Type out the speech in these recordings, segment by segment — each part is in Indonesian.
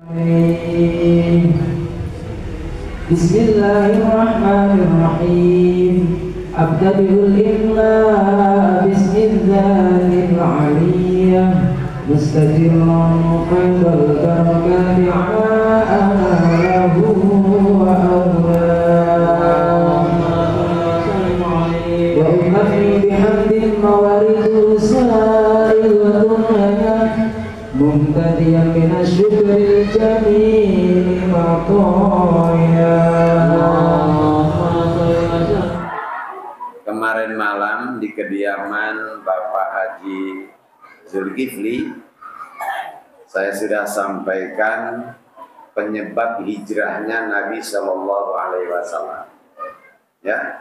Bismillahirrahmanirrahim. Abtadi'ul imla bismillahil aliyah mustajirran qaidal barakati ala ahlahu wa awlah wa ummati bihamdin mawaridu sa'il dunya mumtadiyan minasyukril jamil ma'toya. Kemarin malam di kediaman Bapak Haji Zulkifli, saya sudah sampaikan penyebab hijrahnya Nabi Shallallahu Alaihi Wasallam. Ya,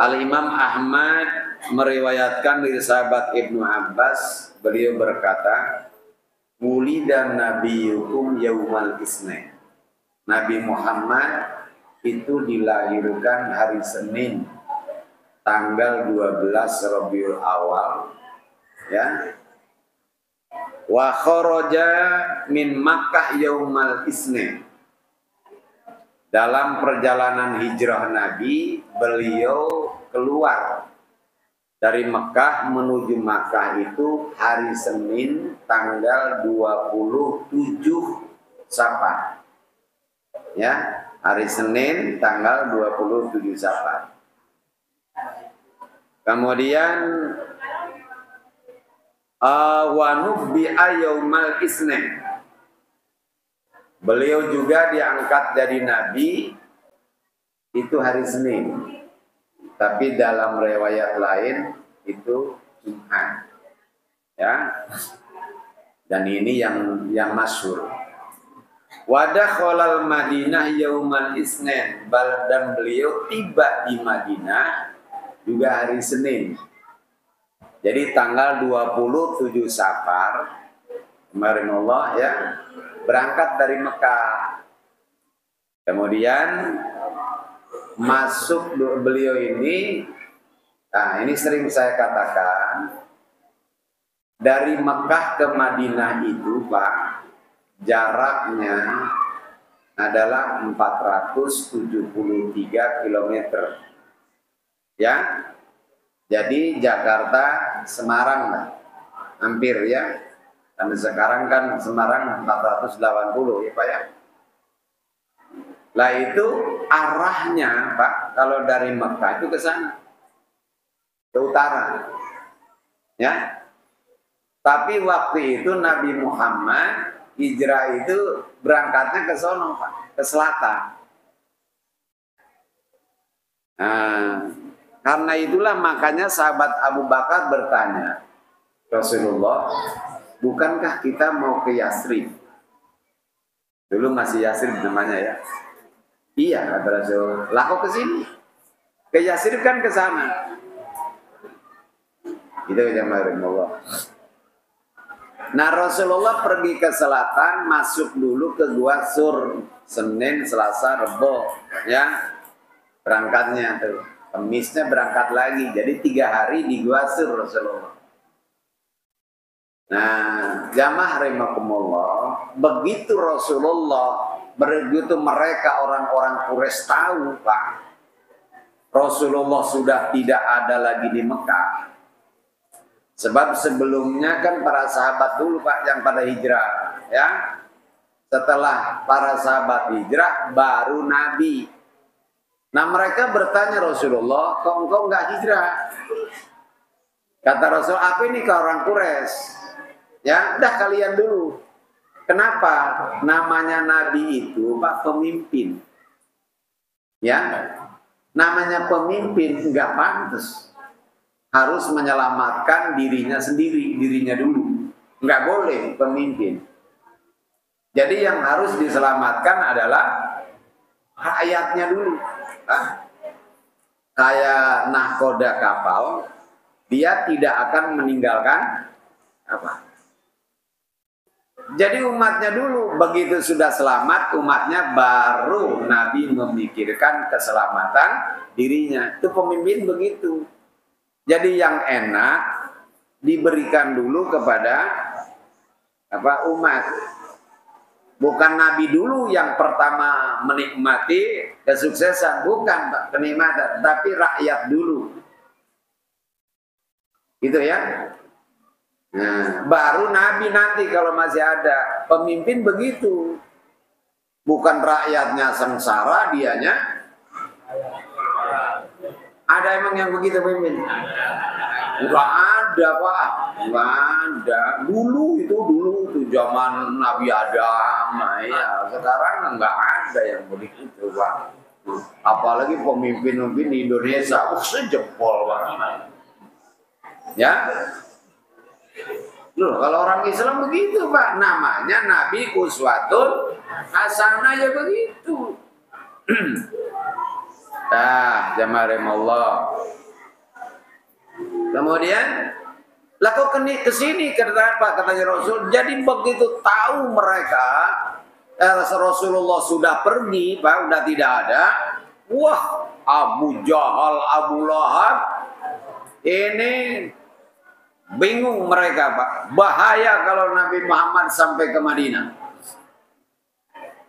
Al-Imam Ahmad meriwayatkan dari sahabat Ibnu Abbas, beliau berkata, "Wulidan nabiyukum yaumal isnin." Nabi Muhammad itu dilahirkan hari Senin, tanggal 12 Rabiul Awal, ya. Wa kharaja min Makkah yaumal isnin. Dalam perjalanan hijrah Nabi, beliau keluar dari Mekah menuju Makkah itu hari Senin tanggal 27 Safar. Ya, hari Senin tanggal 27 Safar. Kemudian wa nubbi'a yaumal isnin. Beliau juga diangkat dari Nabi itu hari Senin. Tapi dalam riwayat lain itu Jumat. Ya. Dan ini yang masyhur. Wa dakhalal Madinah yaumal isnin. Dan beliau tiba di Madinah juga hari Senin. Jadi tanggal 27 Safar kemarin Allah, ya, berangkat dari Mekah. Kemudian masuk beliau ini, nah ini sering saya katakan, dari Mekah ke Madinah itu Pak, jaraknya adalah 473 km. Ya, jadi Jakarta Semarang lah, hampir ya. Karena sekarang kan Semarang 480 ya Pak ya. Lah itu arahnya Pak, kalau dari Mekah itu ke sana, ke utara. Ya. Tapi waktu itu Nabi Muhammad hijrah itu berangkatnya ke sono Pak, ke selatan. Nah, karena itulah makanya sahabat Abu Bakar bertanya, Rasulullah, bukankah kita mau ke Yasrib? Dulu masih Yasrib namanya ya. Iya kata Rasul. Lah kok ke sini? Ke Yasrib kan ke sana. Itu jamaah Allah. Nah Rasulullah pergi ke selatan, masuk dulu ke Gua Sur, Senin, Selasa, Rebo, ya berangkatnya tuh. Kemisnya berangkat lagi, jadi 3 hari di Gua Sur Rasulullah. Nah, jamaah rahimakumullah, begitu Rasulullah, begitu mereka orang-orang Quraisy tahu, Pak, Rasulullah sudah tidak ada lagi di Mekah. Sebab sebelumnya kan para sahabat dulu Pak yang pada hijrah, ya. Setelah para sahabat hijrah, baru Nabi. Nah mereka bertanya Rasulullah, kok engkau nggak hijrah? Kata Rasul, apa ini ke orang Quraisy? Ya, udah kalian dulu. Kenapa? Namanya Nabi itu Pak pemimpin. Ya, namanya pemimpin nggak pantas. Harus menyelamatkan dirinya sendiri, dirinya dulu. Nggak boleh pemimpin. Jadi yang harus diselamatkan adalah rakyatnya dulu. Kayak nahkoda kapal, dia tidak akan meninggalkan apa. Jadi umatnya dulu, begitu sudah selamat umatnya, baru Nabi memikirkan keselamatan dirinya. Itu pemimpin begitu. Jadi yang enak diberikan dulu kepada umat. Bukan Nabi dulu yang pertama menikmati kesuksesan, bukan Pak, kenikmatan, tapi rakyat dulu. Gitu ya. Nah, baru Nabi nanti kalau masih ada. Pemimpin begitu. Bukan rakyatnya sengsara, dianya. Ada emang yang begitu pemimpin? Enggak ada Pak, enggak ada. Dulu itu zaman Nabi Adam, ya. Sekarang enggak ada yang begitu Pak. Apalagi pemimpin-pemimpin di Indonesia, sejempol banget. Ya, loh kalau orang Islam begitu Pak, namanya Nabi Uswatun Hasanah ya begitu. Nah, jamaah rahimallah. Kemudian, lah kok kesini kata apa? Katanya Rasul. Jadi begitu tahu mereka Rasulullah sudah pergi, Pak, sudah tidak ada. Wah, Abu Jahal, Abu Lahab, ini bingung mereka Pak. Bahaya kalau Nabi Muhammad sampai ke Madinah.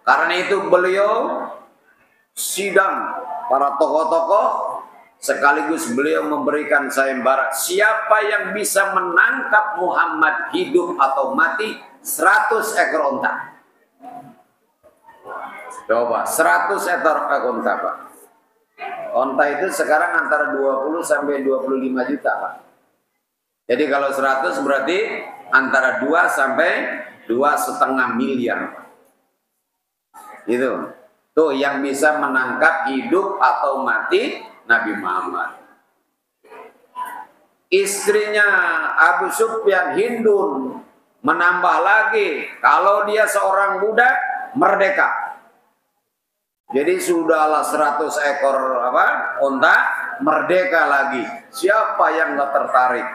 Karena itu beliau sidang para tokoh-tokoh. Sekaligus beliau memberikan sayembara, siapa yang bisa menangkap Muhammad hidup atau mati 100 ekor onta. Coba 100 ekor onta Pak. Onta itu sekarang antara 20 sampai 25 juta Pak. Jadi kalau 100 berarti antara 2 sampai 2,5 miliar Pak. Gitu. Tuh yang bisa menangkap hidup atau mati Nabi Muhammad. Istrinya Abu Sufyan, Hindun, menambah lagi kalau dia seorang budak merdeka. Jadi sudahlah 100 ekor onta merdeka lagi. Siapa yang nggak tertarik?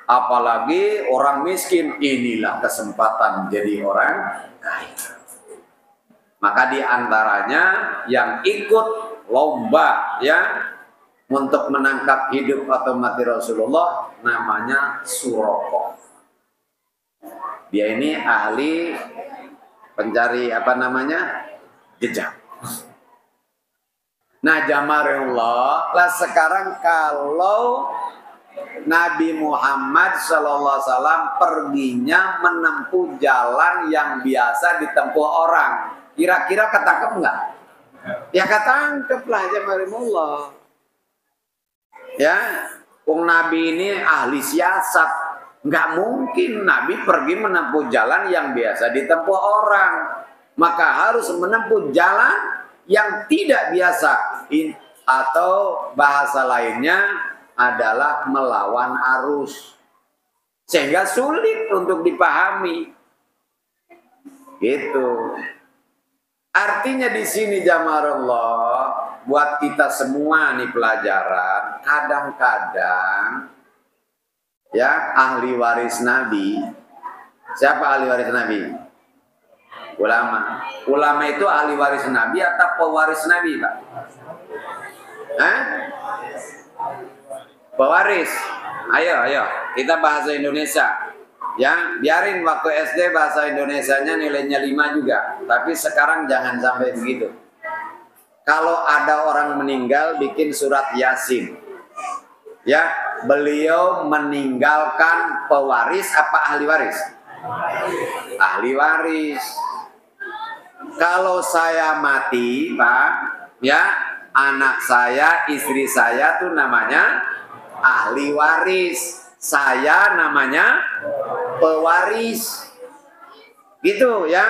Apalagi orang miskin, inilah kesempatan jadi orang kaya. Maka diantaranya yang ikut lomba ya untuk menangkap hidup atau mati Rasulullah namanya Suroko. Dia ini ahli pencari jejak. Nah, jamaah lah sekarang kalau Nabi Muhammad SAW perginya menempuh jalan yang biasa ditempuh orang, kira-kira ketangkep nggak? Ya ketangkep lah jamaah. Ya, Nabi ini ahli siasat, nggak mungkin Nabi pergi menempuh jalan yang biasa ditempuh orang, maka harus menempuh jalan yang tidak biasa, atau bahasa lainnya adalah melawan arus, sehingga sulit untuk dipahami. Gitu. Artinya di sini jamaah Allah, buat kita semua nih pelajaran, kadang-kadang ya ahli waris Nabi. Siapa ahli waris Nabi? Ulama. Ulama itu ahli waris Nabi atau pewaris Nabi, Pak? Hah? Pewaris. Ayo, kita bahasa Indonesia. Ya, biarin waktu SD bahasa Indonesianya nilainya 5 juga. Tapi sekarang jangan sampai begitu. Kalau ada orang meninggal bikin surat Yasin. Ya, beliau meninggalkan pewaris apa ahli waris? Ahli waris. Kalau saya mati, Pak, ya, anak saya, istri saya tuh namanya ahli waris. Saya namanya pewaris. Gitu ya.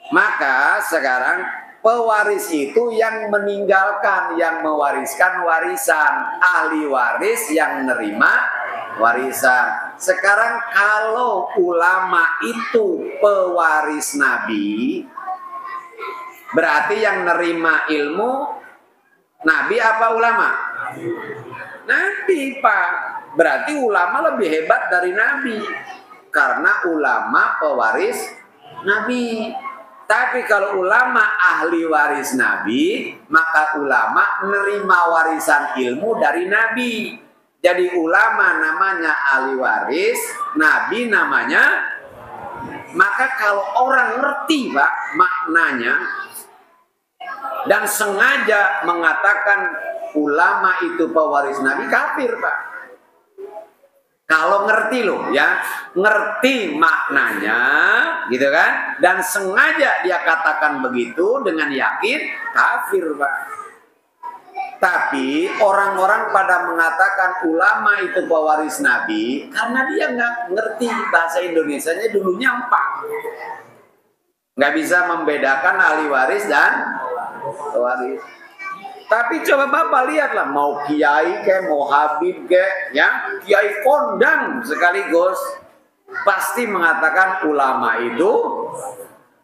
Maka sekarang pewaris itu yang meninggalkan, yang mewariskan warisan. Ahli waris yang menerima warisan. Sekarang kalau ulama itu pewaris Nabi, berarti yang nerima ilmu Nabi apa ulama? Nabi, Pak. Berarti ulama lebih hebat dari Nabi, karena ulama pewaris Nabi. Tapi kalau ulama ahli waris Nabi, maka ulama menerima warisan ilmu dari Nabi. Jadi ulama namanya ahli waris, Nabi namanya Maka kalau orang ngerti Pak maknanya dan sengaja mengatakan ulama itu pewaris Nabi, kafir Pak. Kalau ngerti loh ya, ngerti maknanya gitu kan, dan sengaja dia katakan begitu dengan yakin, kafir Pak. Tapi orang-orang pada mengatakan ulama itu pewaris Nabi karena dia nggak ngerti bahasa Indonesianya dulunya empat, nggak bisa membedakan ahli waris dan pewaris. Tapi coba Bapak lihatlah, mau kiai kayak mau habib kayak ya, kiai kondang sekaligus pasti mengatakan ulama itu.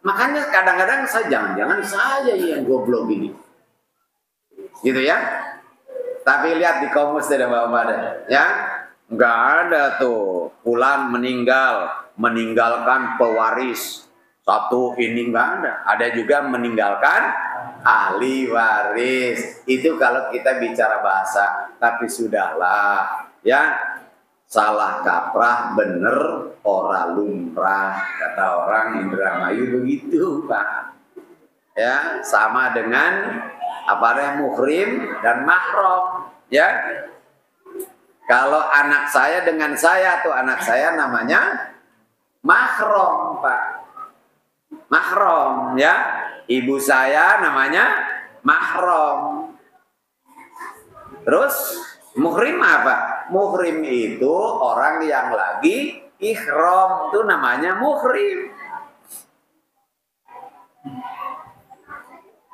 Makanya kadang-kadang saya jangan-jangan saya yang goblok ini. Gitu ya. Tapi lihat di komus ada Bapak ya. Enggak ada tuh fulan meninggalkan pewaris. Satu ini enggak ada. Ada juga meninggalkan ahli waris. Itu kalau kita bicara bahasa. Tapi sudahlah ya, salah kaprah bener ora lumrah, kata orang Indramayu begitu Pak ya. Sama dengan apa yang muhrim dan mahram ya. Kalau anak saya dengan saya tuh, anak saya namanya mahram Pak, mahram ya. Ibu saya namanya mahram. Terus muhrim apa? Muhrim itu orang yang lagi ihram, itu namanya muhrim.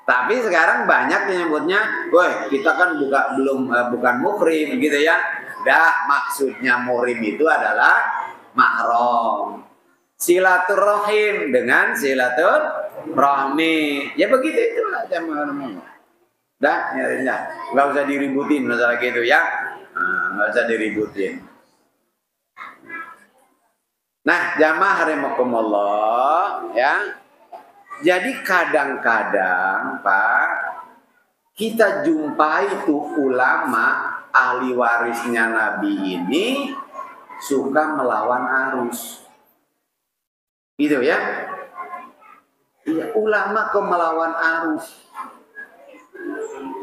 Tapi sekarang banyak yang nyebutnya, woi kita kan bukan muhrim gitu ya. Dah, maksudnya muhrim itu adalah mahram. Silaturahim dengan silaturahmi. Ya begitu itulah teman-teman. Dah, ya, nggak usah diributin masalah gitu ya. Nggak usah diributin. Nah, jamaah rahimakumullah ya. Jadi kadang-kadang Pak, kita jumpai tuh ulama ahli warisnya Nabi ini suka melawan arus. Gitu ya. Iya, ulama kok melawan arus.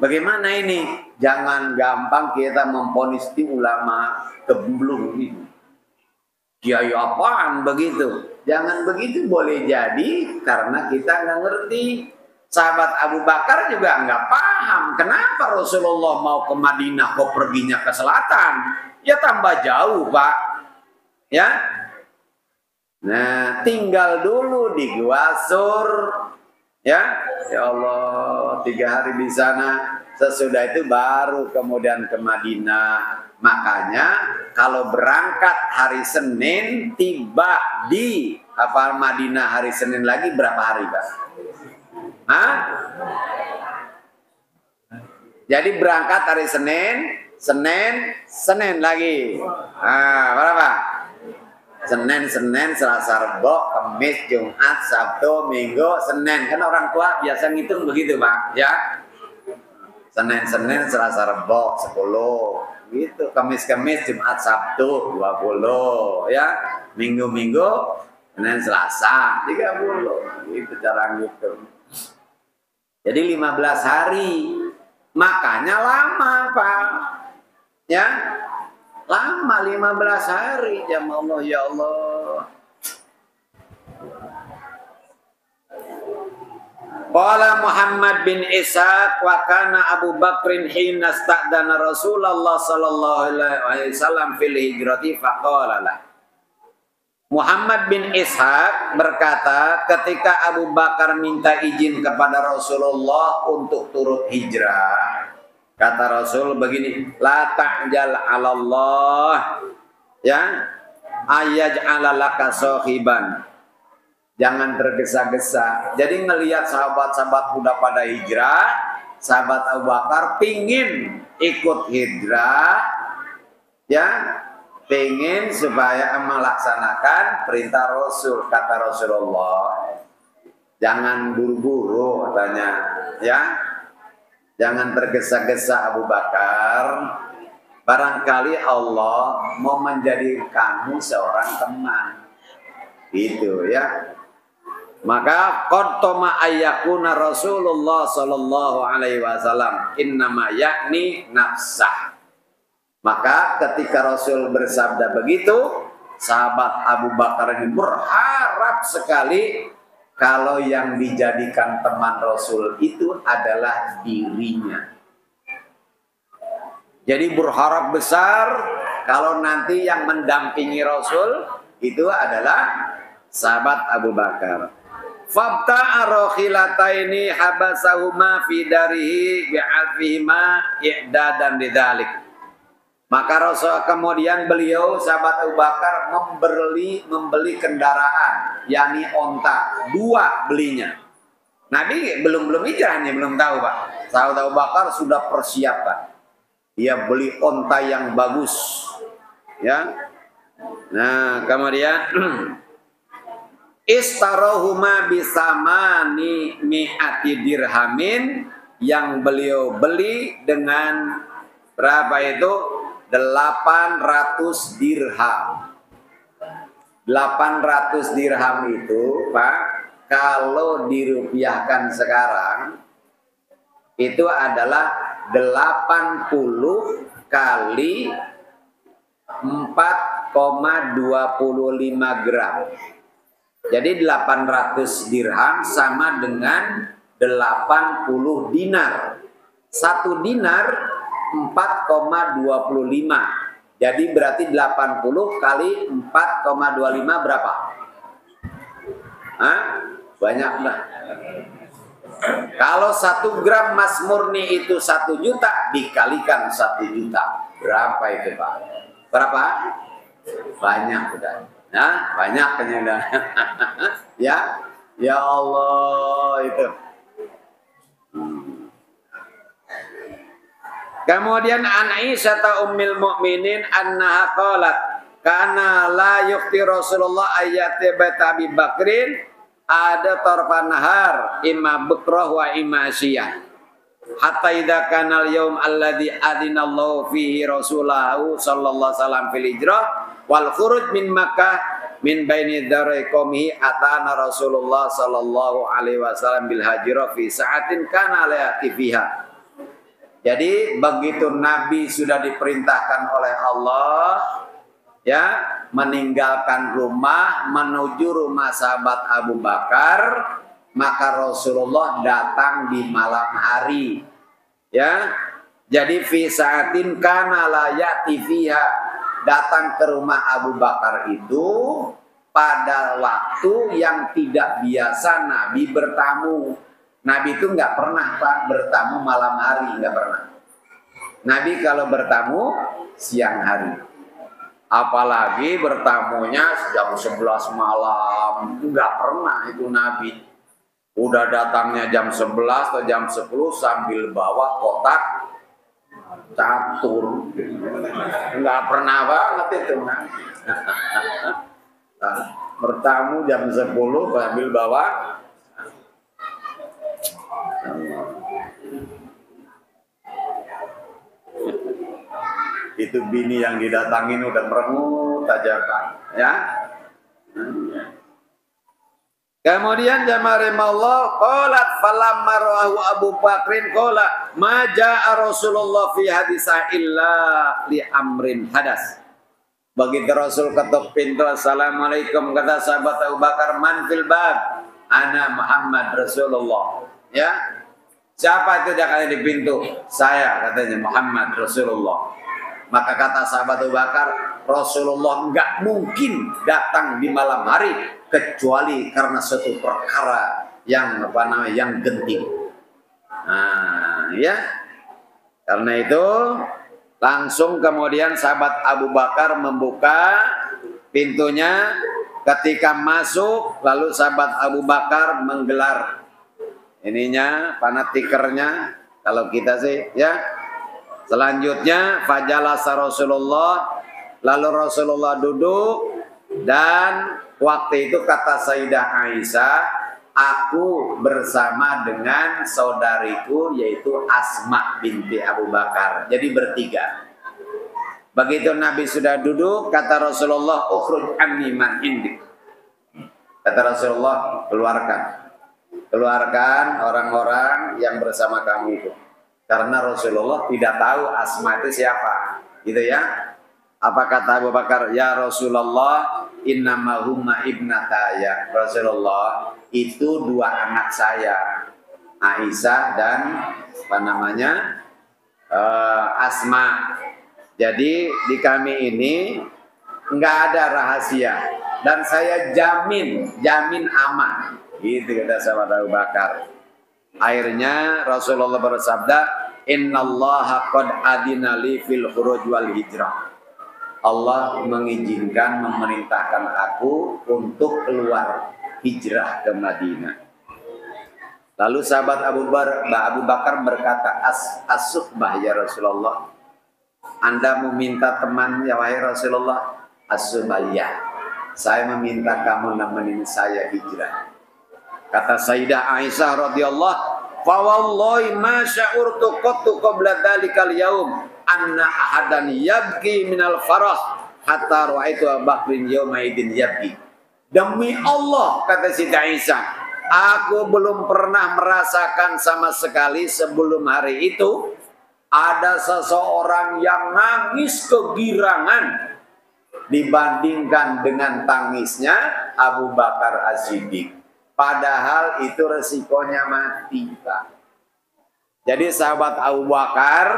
Bagaimana ini? Jangan gampang kita memvonis ulama keblung ini. Kiai apaan begitu? Jangan begitu, boleh jadi karena kita nggak ngerti. Sahabat Abu Bakar juga nggak paham kenapa Rasulullah mau ke Madinah kok perginya ke selatan. Ya tambah jauh Pak. Ya. Nah, tinggal dulu di Gua Sur, ya Allah 3 hari di sana. Sesudah itu baru kemudian ke Madinah. Makanya kalau berangkat hari Senin, tiba di Madinah hari Senin lagi berapa hari Pak? Hah? Jadi berangkat hari Senin lagi. Berapa? Senin, Selasa, Rabu, Kamis, Jumat, Sabtu, Minggu, Senin. Kan orang tua biasa ngitung begitu Pak, ya. Senin, Selasa, Rabu, 10. Gitu. Kamis, Jumat, Sabtu, 20. Ya. Minggu, Senin, Selasa, 30. Gitu cara ngitung. Jadi 15 hari. Makanya lama Pak. Ya. Lama 15 hari ya Allah, ya Allah. Qala Muhammad bin Ishaq wa kana Abu Bakrin hina sta'dana Rasulullah sallallahu alaihi wasallam fil hijrati faqala lah. Muhammad bin Ishaq berkata ketika Abu Bakar minta izin kepada Rasulullah untuk turut hijrah, kata Rasul begini, la ta'jal 'ala Allah ya ayaj'ala laka sahiban. Jangan tergesa-gesa. Jadi ngelihat sahabat-sahabat udah pada hijrah, sahabat Abu Bakar pingin ikut hijrah ya, pingin supaya melaksanakan perintah Rasul. Kata Rasulullah, jangan buru-buru katanya ya. Jangan tergesa-gesa Abu Bakar. Barangkali Allah mau menjadikanmu seorang teman. Itu ya. Maka qadtama ayyakuna Rasulullah sallallahu alaihi wasallam innama yakni nafsah. Maka ketika Rasul bersabda begitu, sahabat Abu Bakar ini berharap sekali kalau yang dijadikan teman Rasul itu adalah dirinya. Jadi berharap besar kalau nanti yang mendampingi Rasul itu adalah sahabat Abu Bakar. Fabta'a rakhilataini habasahuma fi darihi bi'alfihima i'dadan lidzalik. Maka Rasul kemudian beliau sahabat Abu Bakar membeli kendaraan, yakni onta, 2 belinya. Nabi belum hijrahnya, belum tahu Pak. Sahabat Abu Bakar sudah persiapan. Dia beli onta yang bagus, ya. Nah kemudian istarohuma bisamani mi'ati dirhamin, yang beliau beli dengan berapa itu? 800 dirham. 800 dirham itu Pak, kalau dirupiahkan sekarang itu adalah 80 kali 4,25 gram. Jadi 800 dirham sama dengan 80 dinar. 1 dinar 4,25. Jadi berarti 80 kali 4,25 berapa? Hah? Banyak enggak? Kalau 1 gram emas murni itu 1 juta, dikalikan 1 juta. Berapa itu Pak? Berapa? Banyak udah. Nah, banyak penyedang. Ya, ya Allah itu. Kemudian an Aisyah ummul mukminin annaha qalat kana la yuqti Rasulullah ayati Abi Bakrin ada tarfan nahar imma bukrah wa imma siyah hatta idza kana al-yaum alladhi adinallahu fihi rasulahu sallallahu alaihi wasallam fil hijrah wal khuruj min Makkah min baini darai qaumihi atana Rasulullah sallallahu alaihi wasallam bil hajrah fi sa'atin kana la fiha. Jadi begitu Nabi sudah diperintahkan oleh Allah ya meninggalkan rumah menuju rumah sahabat Abu Bakar, maka Rasulullah datang di malam hari. Ya. Jadi fi sa'atin kana la ya'ti fiha, datang ke rumah Abu Bakar itu pada waktu yang tidak biasa Nabi bertamu. Nabi itu nggak pernah Pak bertamu malam hari, nggak pernah. Nabi kalau bertamu siang hari. Apalagi bertamunya jam 11 malam, nggak pernah itu Nabi. Udah datangnya jam 11 atau jam 10 sambil bawa kotak catur. Nggak pernah banget itu Nabi. Nah, bertamu jam 10 sambil bawa itu bini yang didatangin udah merengut aja Pak ya. Kemudian jamaah Allah qalat falamma ra'ahu Abu Bakrin qala ma jaa Rasulullah fi hadisa illa li amrin hadas. Begitu Rasul ketuk pintu, assalamualaikum, kata sahabat Abu Bakar, man fil bab, ana Muhammad Rasulullah. Ya, siapa itu dia kata di pintu? Saya, katanya Muhammad Rasulullah. Maka kata sahabat Abu Bakar, Rasulullah enggak mungkin datang di malam hari kecuali karena suatu perkara yang yang genting. Nah, ya. Karena itu langsung kemudian sahabat Abu Bakar membuka pintunya. Ketika masuk, lalu sahabat Abu Bakar menggelar ininya, panatikernya, kalau kita sih ya. Selanjutnya fajalasa Rasulullah, lalu Rasulullah duduk, dan waktu itu kata Sayyidah Aisyah, aku bersama dengan saudariku yaitu Asma binti Abu Bakar. Jadi bertiga. Begitu Nabi sudah duduk, kata Rasulullah, ukhruj anni man indik. Kata Rasulullah, keluarkan orang-orang yang bersama kamu itu. Karena Rasulullah tidak tahu Asma itu siapa, gitu ya. Apa kata Abu Bakar? Ya Rasulullah, innama humma ibnataya. Rasulullah, itu dua anak saya, Aisyah dan apa namanya, Asma. Jadi di kami ini nggak ada rahasia dan saya jamin aman. Gitu kata sahabat Abu Bakar. Akhirnya Rasulullah bersabda, Innallaha qad adina li fil khuruj wal hijrah. Allah mengizinkan, memerintahkan aku untuk keluar hijrah ke Madinah. Lalu sahabat Abu Bakar berkata, as-suhbah ya Rasulullah. Anda meminta teman ya wahai Rasulullah? As-suhbah ya. Saya meminta kamu nemenin saya hijrah. Kata Sayyidah Aisyah radhiyallahu, fa wallahi ma sya'urtu qattu qabla dzalikal yaum anna ahadan yabki minal farah hatta ra'aitu Abu Bakrin yauma idin yabki. Demi Allah, kata Sayyidah Aisyah, aku belum pernah merasakan sama sekali sebelum hari itu ada seseorang yang nangis kegirangan dibandingkan dengan tangisnya Abu Bakar As-Siddiq. Padahal itu resikonya mati, Pak. Jadi sahabat Abu Bakar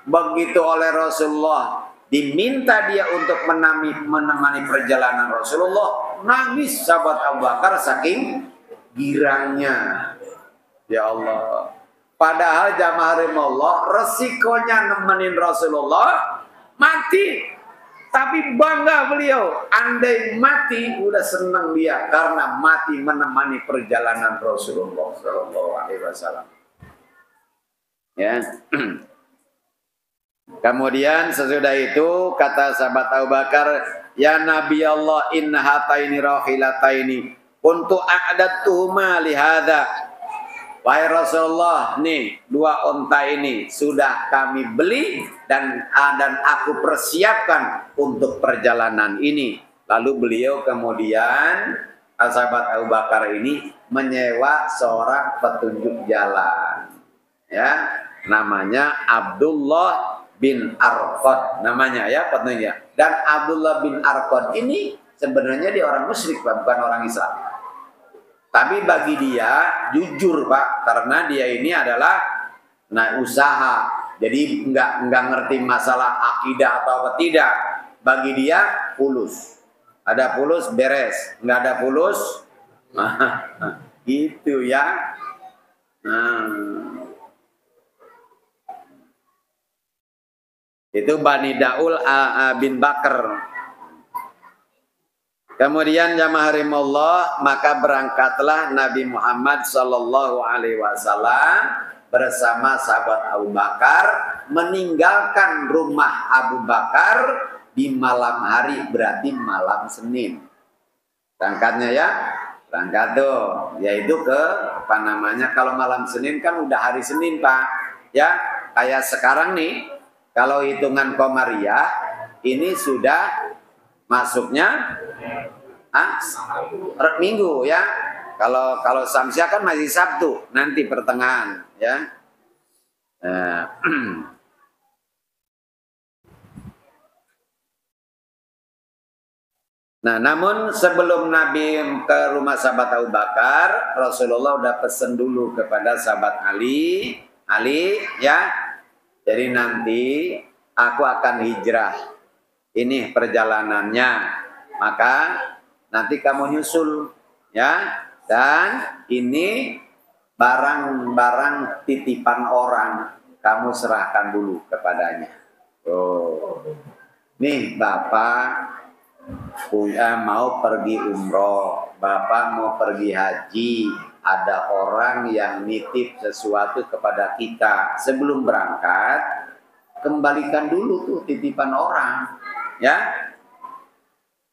begitu oleh Rasulullah diminta dia untuk menemani perjalanan Rasulullah, nangis sahabat Abu Bakar saking girangnya. Ya Allah. Padahal jamaah rahimallah, resikonya nemenin Rasulullah mati. Tapi bangga beliau, andai mati udah senang dia karena mati menemani perjalanan Rasulullah Sallallahu Alaihi Wasallam. Ya. Kemudian sesudah itu kata sahabat Abu Bakar, ya Nabi Allah, inna hataini rahilataini untuk a'dadtuhuma lihada. Wahai Rasulullah, nih dua onta ini sudah kami beli dan aku persiapkan untuk perjalanan ini. Lalu beliau kemudian sahabat Abu Bakar ini menyewa seorang petunjuk jalan, ya, namanya Abdullah bin Arqad namanya ya petunjuknya. Dan Abdullah bin Arqad ini sebenarnya dia orang musyrik, bukan orang Islam. Tapi bagi dia jujur Pak, karena dia ini adalah usaha, jadi nggak ngerti masalah akidah atau apa tidak. Bagi dia fulus, ada fulus beres, nggak ada fulus, gitu ya. Itu Bani Daul bin Bakar. Kemudian jamaah rahimallah, maka berangkatlah Nabi Muhammad Sallallahu Alaihi Wasallam bersama sahabat Abu Bakar meninggalkan rumah Abu Bakar di malam hari, berarti malam Senin. Berangkatnya ya, berangkat tuh, yaitu ke apa namanya? Kalau malam Senin kan udah hari Senin Pak, ya kayak sekarang nih. Kalau hitungan Komariah ini sudah masuknya Minggu ya. Kalau Samsiah kan masih Sabtu nanti pertengahan ya. Nah, namun sebelum Nabi ke rumah sahabat Abu Bakar, Rasulullah udah pesen dulu kepada sahabat Ali ya. Jadi nanti aku akan hijrah. Ini perjalanannya. Maka nanti kamu nyusul ya, dan ini barang-barang titipan orang kamu serahkan dulu kepadanya. Oh, nih Bapak mau pergi umroh, Bapak mau pergi haji, ada orang yang nitip sesuatu kepada kita. Sebelum berangkat, kembalikan dulu tuh titipan orang ya.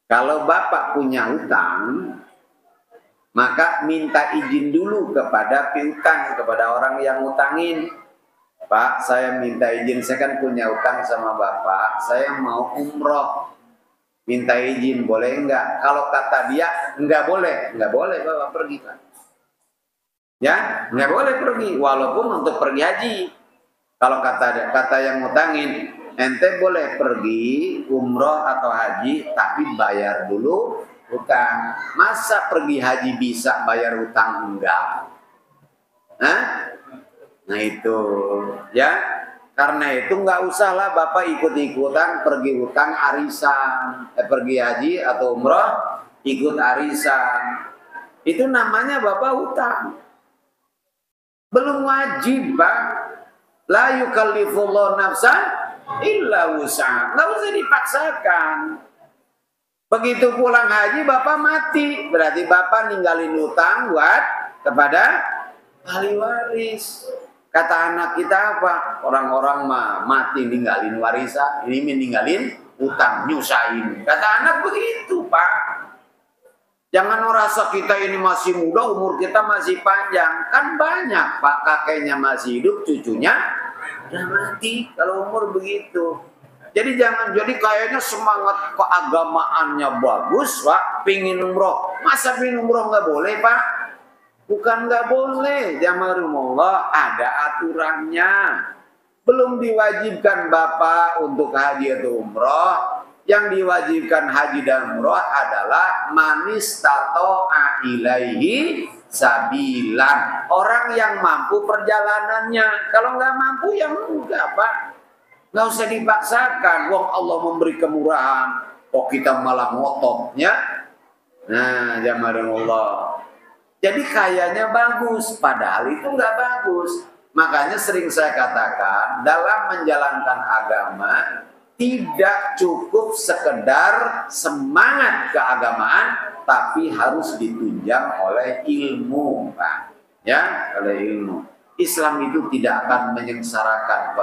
Kalau Bapak punya hutang, maka minta izin dulu kepada piutang, kepada orang yang ngutangin. Pak, saya minta izin, saya kan punya hutang sama Bapak, saya mau umroh. minta izin boleh enggak? Kalau kata dia enggak boleh Bapak pergi Pak. Ya, enggak boleh pergi walaupun untuk pergi haji. Kalau kata yang ngutangin, ente boleh pergi umroh atau haji tapi bayar dulu utang. Masa pergi haji bisa bayar utang enggak? Hah? Nah itu ya. Karena itu nggak usahlah Bapak ikut-ikutan pergi utang arisan, pergi haji atau umroh ikut arisan. Itu namanya Bapak utang. Belum wajib, Pak. La yukallifullahu nafsan illa wus'aha. Nggak usah dipaksakan. Begitu pulang haji Bapak mati, berarti Bapak ninggalin utang buat kepada ahli waris. Kata anak kita apa? Orang-orang mah mati ninggalin warisan, ini ninggalin utang, nyusahin. Kata anak begitu, Pak. Jangan merasa kita ini masih muda, umur kita masih panjang. Kan banyak, Pak, kakeknya masih hidup, cucunya udah mati kalau umur begitu. Jadi kayaknya semangat keagamaannya bagus, Pak. Pingin umroh. Masa pingin umroh nggak boleh, Pak? Bukan nggak boleh, jamarumullah, ada aturannya. Belum diwajibkan Bapak untuk haji atau umroh. Yang diwajibkan haji dan umroh adalah manis tato'a ilaihi sabilan. Orang yang mampu perjalanannya. Kalau nggak mampu ya enggak, Pak. Nggak usah dipaksakan. Wong Allah memberi kemurahan. Kok kita malah ngototnya? Nah, jamarumullah. Jadi kayaknya bagus, padahal itu nggak bagus. Makanya sering saya katakan, dalam menjalankan agama, tidak cukup sekedar semangat keagamaan, tapi harus ditunjang oleh ilmu, Pak. Ya, oleh ilmu. Islam itu tidak akan menyengsarakan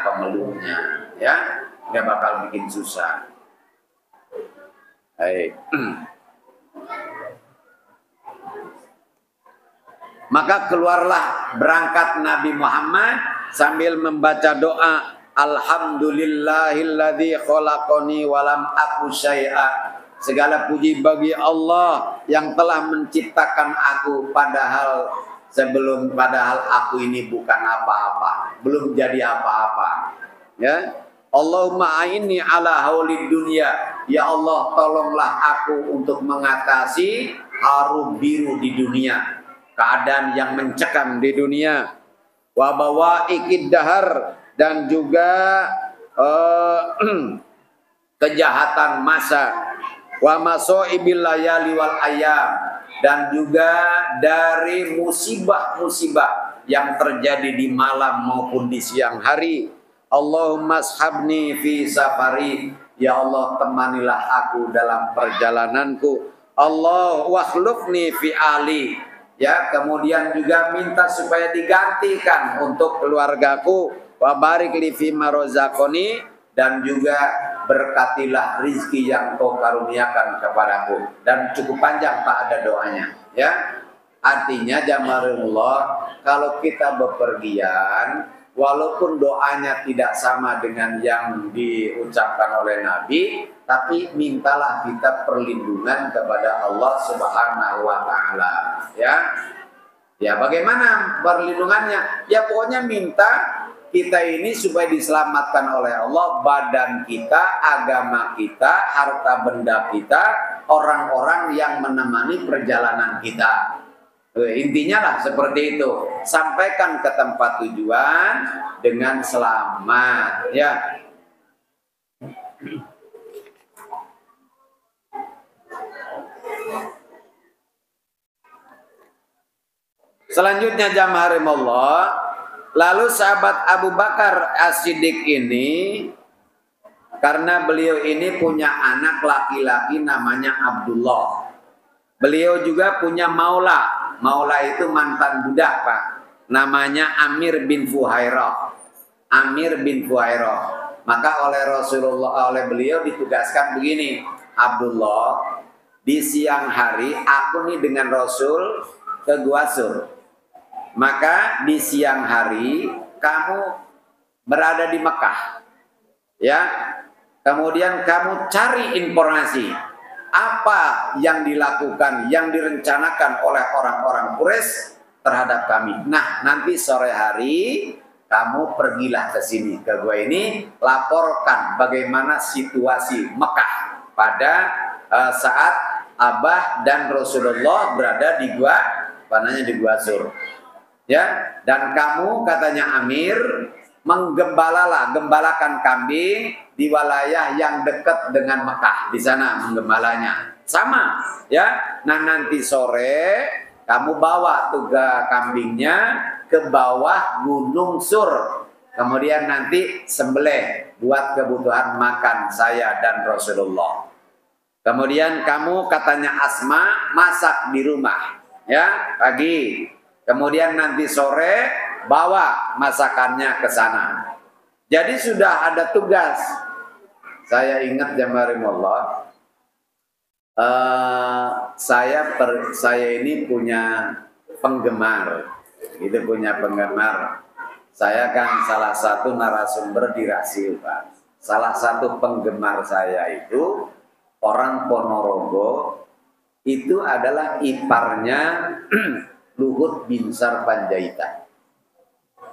pemeluknya, ya, nggak bakal bikin susah. Baik. Maka keluarlah berangkat Nabi Muhammad sambil membaca doa, Alhamdulillahilladzi khalaqani walam aku syai'a. Segala puji bagi Allah yang telah menciptakan aku padahal aku ini bukan apa-apa, belum jadi apa-apa. Ya. Allahumma a'inni ala haulid dunya. Ya Allah, tolonglah aku untuk mengatasi harum biru di dunia. Keadaan yang mencekam di dunia, wabawa ikid dahar, dan juga kejahatan masa, wa masoibil layali wal ayam, dan juga dari musibah-musibah yang terjadi di malam maupun di siang hari. Allahumma shabni fi safari. Ya Allah, temanilah aku dalam perjalananku. Allah wakhlufni fi ali. Ya, kemudian juga minta supaya digantikan untuk keluargaku, wa barik li fi marozakoni, dan juga berkatilah rizki yang kau karuniakan kepadaku. Dan cukup panjang Pak ada doanya, ya. Artinya jamarullah, kalau kita bepergian, walaupun doanya tidak sama dengan yang diucapkan oleh Nabi, tapi mintalah kita perlindungan kepada Allah Subhanahu wa taala, ya. Ya, bagaimana perlindungannya? Ya pokoknya minta kita ini supaya diselamatkan oleh Allah, badan kita, agama kita, harta benda kita, orang-orang yang menemani perjalanan kita. Intinya lah seperti itu. Sampaikan ke tempat tujuan dengan selamat, ya. Selanjutnya jamaah rahimallah, lalu sahabat Abu Bakar As-Siddiq ini, karena beliau ini punya anak laki-laki namanya Abdullah. Beliau juga punya maula. Maula itu mantan budak, Pak. Namanya Amir bin Fuhairah. Amir bin Fuhairah. Maka oleh beliau ditugaskan begini, Abdullah, di siang hari aku nih dengan Rasul ke Gua Sur. Maka di siang hari kamu berada di Mekah, ya. Kemudian kamu cari informasi apa yang dilakukan, yang direncanakan oleh orang-orang Quraisy terhadap kami. Nah, nanti sore hari kamu pergilah ke sini, ke gua ini, laporkan bagaimana situasi Mekah pada saat Abah dan Rasulullah berada di gua, di Gua Sur. Ya, dan kamu katanya Amir gembalakan kambing di wilayah yang dekat dengan Mekah, di sana menggembalanya. Sama, ya. Nah, nanti sore kamu bawa tuga kambingnya ke bawah Gunung Sur. Kemudian nanti sembelih buat kebutuhan makan saya dan Rasulullah. Kemudian kamu katanya Asma masak di rumah, ya, pagi. Kemudian nanti sore bawa masakannya ke sana. Jadi sudah ada tugas. Saya ingat jamarimullah, saya ini punya penggemar, punya penggemar. Saya kan salah satu narasumber di Rasil, Pak. Salah satu penggemar saya itu orang Ponorogo, itu adalah iparnya Luhut Binsar Panjaitan.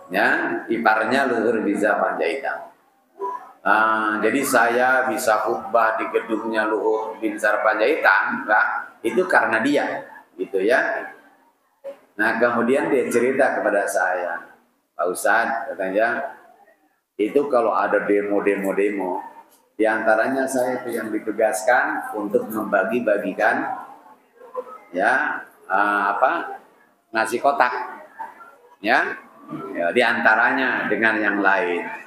Ya, iparnya Luhut Binsar Panjaitan. Jadi saya bisa khutbah di gedungnya Luhut Binsar Panjaitan, itu karena dia, gitu ya. Nah, kemudian dia cerita kepada saya, Pak Ustadz, katanya, itu kalau ada demo, di antaranya saya itu yang ditugaskan untuk membagi-bagikan, ya, nasi kotak, ya, di antaranya dengan yang lain.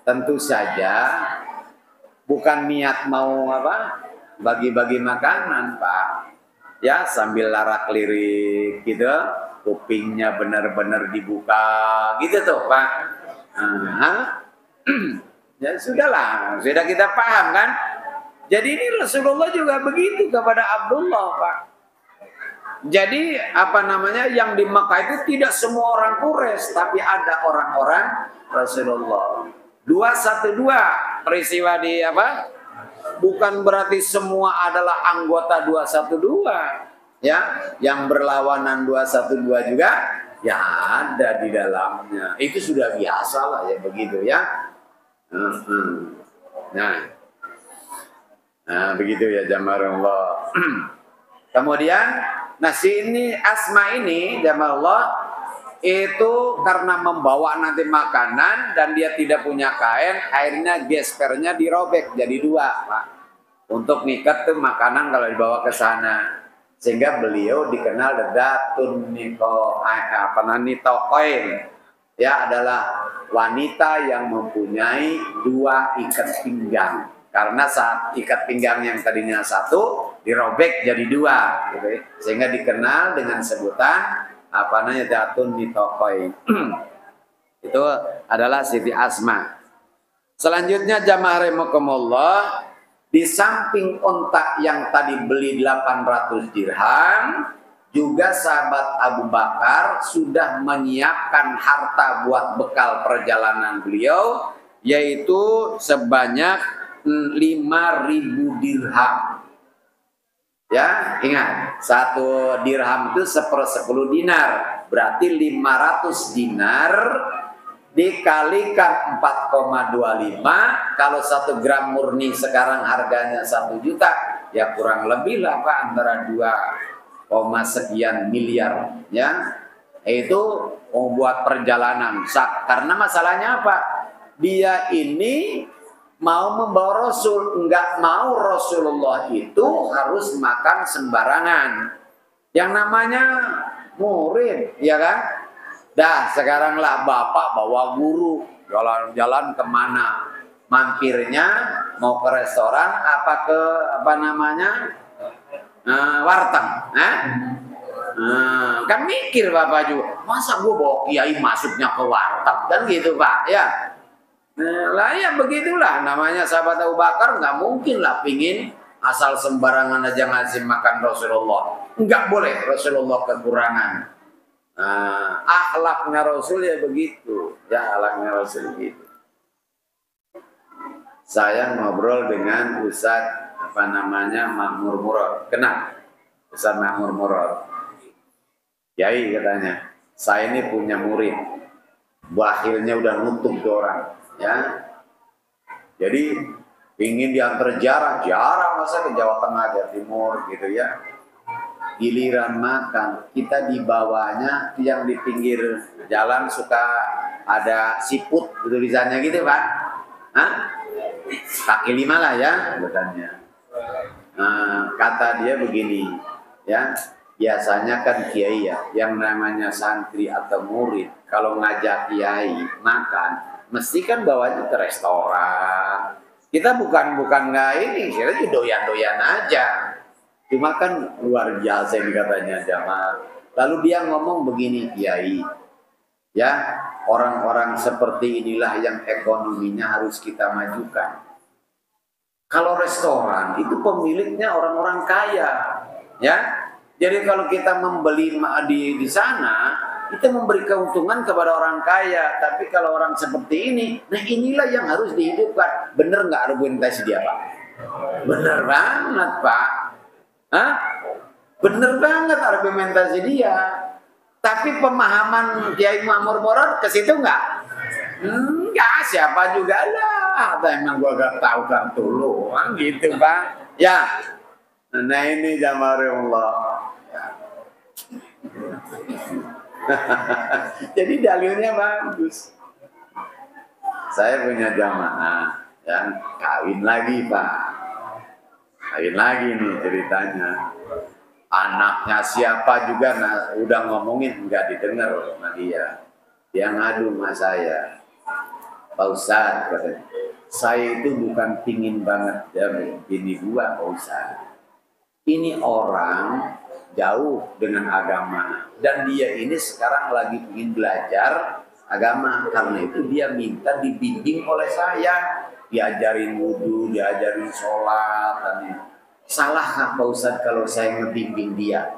Tentu saja bukan niat mau bagi-bagi makanan, Pak. Ya, sambil larak lirik gitu, kupingnya benar-benar dibuka gitu tuh, Pak. Ya sudahlah, sudah kita paham kan? Jadi ini Rasulullah juga begitu kepada Abdullah, Pak. Jadi yang di Mekah itu tidak semua orang Quraisy, tapi ada orang-orang Rasulullah. 212 peristiwa di bukan berarti semua adalah anggota 212, ya. Yang berlawanan 212 juga ya ada di dalamnya. Itu sudah biasa lah ya, begitu ya. Nah, begitu ya jamarullah. Kemudian ini Asma ini jamarullah itu karena membawa nanti makanan dan dia tidak punya kain, akhirnya gespernya dirobek jadi 2, Pak. Untuk ngikat tuh makanan kalau dibawa ke sana. Sehingga beliau dikenal Datun Nitokoin. Ya, adalah wanita yang mempunyai 2 ikat pinggang. Karena saat ikat pinggang yang tadinya 1 dirobek jadi 2, gitu. Sehingga dikenal dengan sebutan Datun Nitokoin. Itu adalah Siti Asma. Selanjutnya jamaah rahimakumullah, di samping unta yang tadi beli 800 dirham, juga sahabat Abu Bakar sudah menyiapkan harta buat bekal perjalanan beliau, yaitu sebanyak 5.000 dirham. Ya, ingat, 1 dirham itu 1/10 dinar, berarti 500 dinar dikalikan 4,25. Kalau 1 gram murni sekarang harganya 1 juta, ya kurang lebih lah Pak, antara 2, sekian miliar, ya. Itu membuat perjalanan. Karena masalahnya apa? Dia ini mau membawa Rasul, enggak mau Rasulullah itu harus makan sembarangan. Yang namanya murid, ya kan? Dah, sekaranglah Bapak bawa guru, jalan-jalan kemana? Mampirnya mau ke restoran, warteg, kan mikir Bapak juga, masa gue bawa kiai masuknya ke warteg, kan gitu Pak, ya. Lah ya begitulah namanya sahabat Abu Bakar, nggak mungkin lah pingin asal sembarangan aja ngasih makan Rasulullah. Nggak boleh Rasulullah kekurangan. Akhlaknya Rasul ya begitu, ya akhlaknya Rasul begitu. saya ngobrol dengan Ustadz Makmur Murad. Kenal Ustadz Makmur Murad? Kiai katanya, saya ini punya murid, bakhilnya udah nutup tuh orang, ya. Jadi ingin diantar jarang masa ke Jawa Tengah, Jawa Timur gitu ya. Giliran makan, kita dibawanya yang di pinggir jalan suka ada siput tulisannya gitu Pak. Hah? Kaki 5 lah ya katanya. Kata dia begini, ya. Biasanya kan kiai ya, yang namanya santri atau murid kalau ngajak kiai makan, mesti kan bawanya ke restoran. Kita bukan nggak ini, kita doyan-doyan aja. Cuma kan luar biasa ini katanya jamaah. Lalu dia ngomong begini, kiai, ya orang-orang seperti inilah yang ekonominya harus kita majukan. Kalau restoran itu pemiliknya orang-orang kaya, ya. Jadi kalau kita membeli di sana, kita memberi keuntungan kepada orang kaya. Tapi kalau orang seperti ini, nah inilah yang harus dihidupkan. Bener nggak argumentasi dia Pak? Bener banget Pak. Hah? Bener banget argumentasi dia. Tapi pemahaman Kiai Makmur Murad ke situ nggak? Enggak, siapa juga lah. Atau emang gua gak tahu kan dulu, gitu Pak. Ya. Nah ini jamaah Allah. Jadi dalilnya bagus. Saya punya jamaah yang kawin lagi Pak. Kawin lagi nih ceritanya. Anaknya siapa juga udah ngomongin nggak didengar sama dia. Dia ngadu sama saya. Pak Ustadz katanya, saya itu bukan pingin banget ya bini gua Pak Ustadz. Ini orang jauh dengan agama dan dia ini sekarang lagi ingin belajar agama, karena itu dia minta dibimbing oleh saya, diajarin wudu, diajarin sholat. Dan salahkah Pak Ustadz kalau saya ngebimbing dia?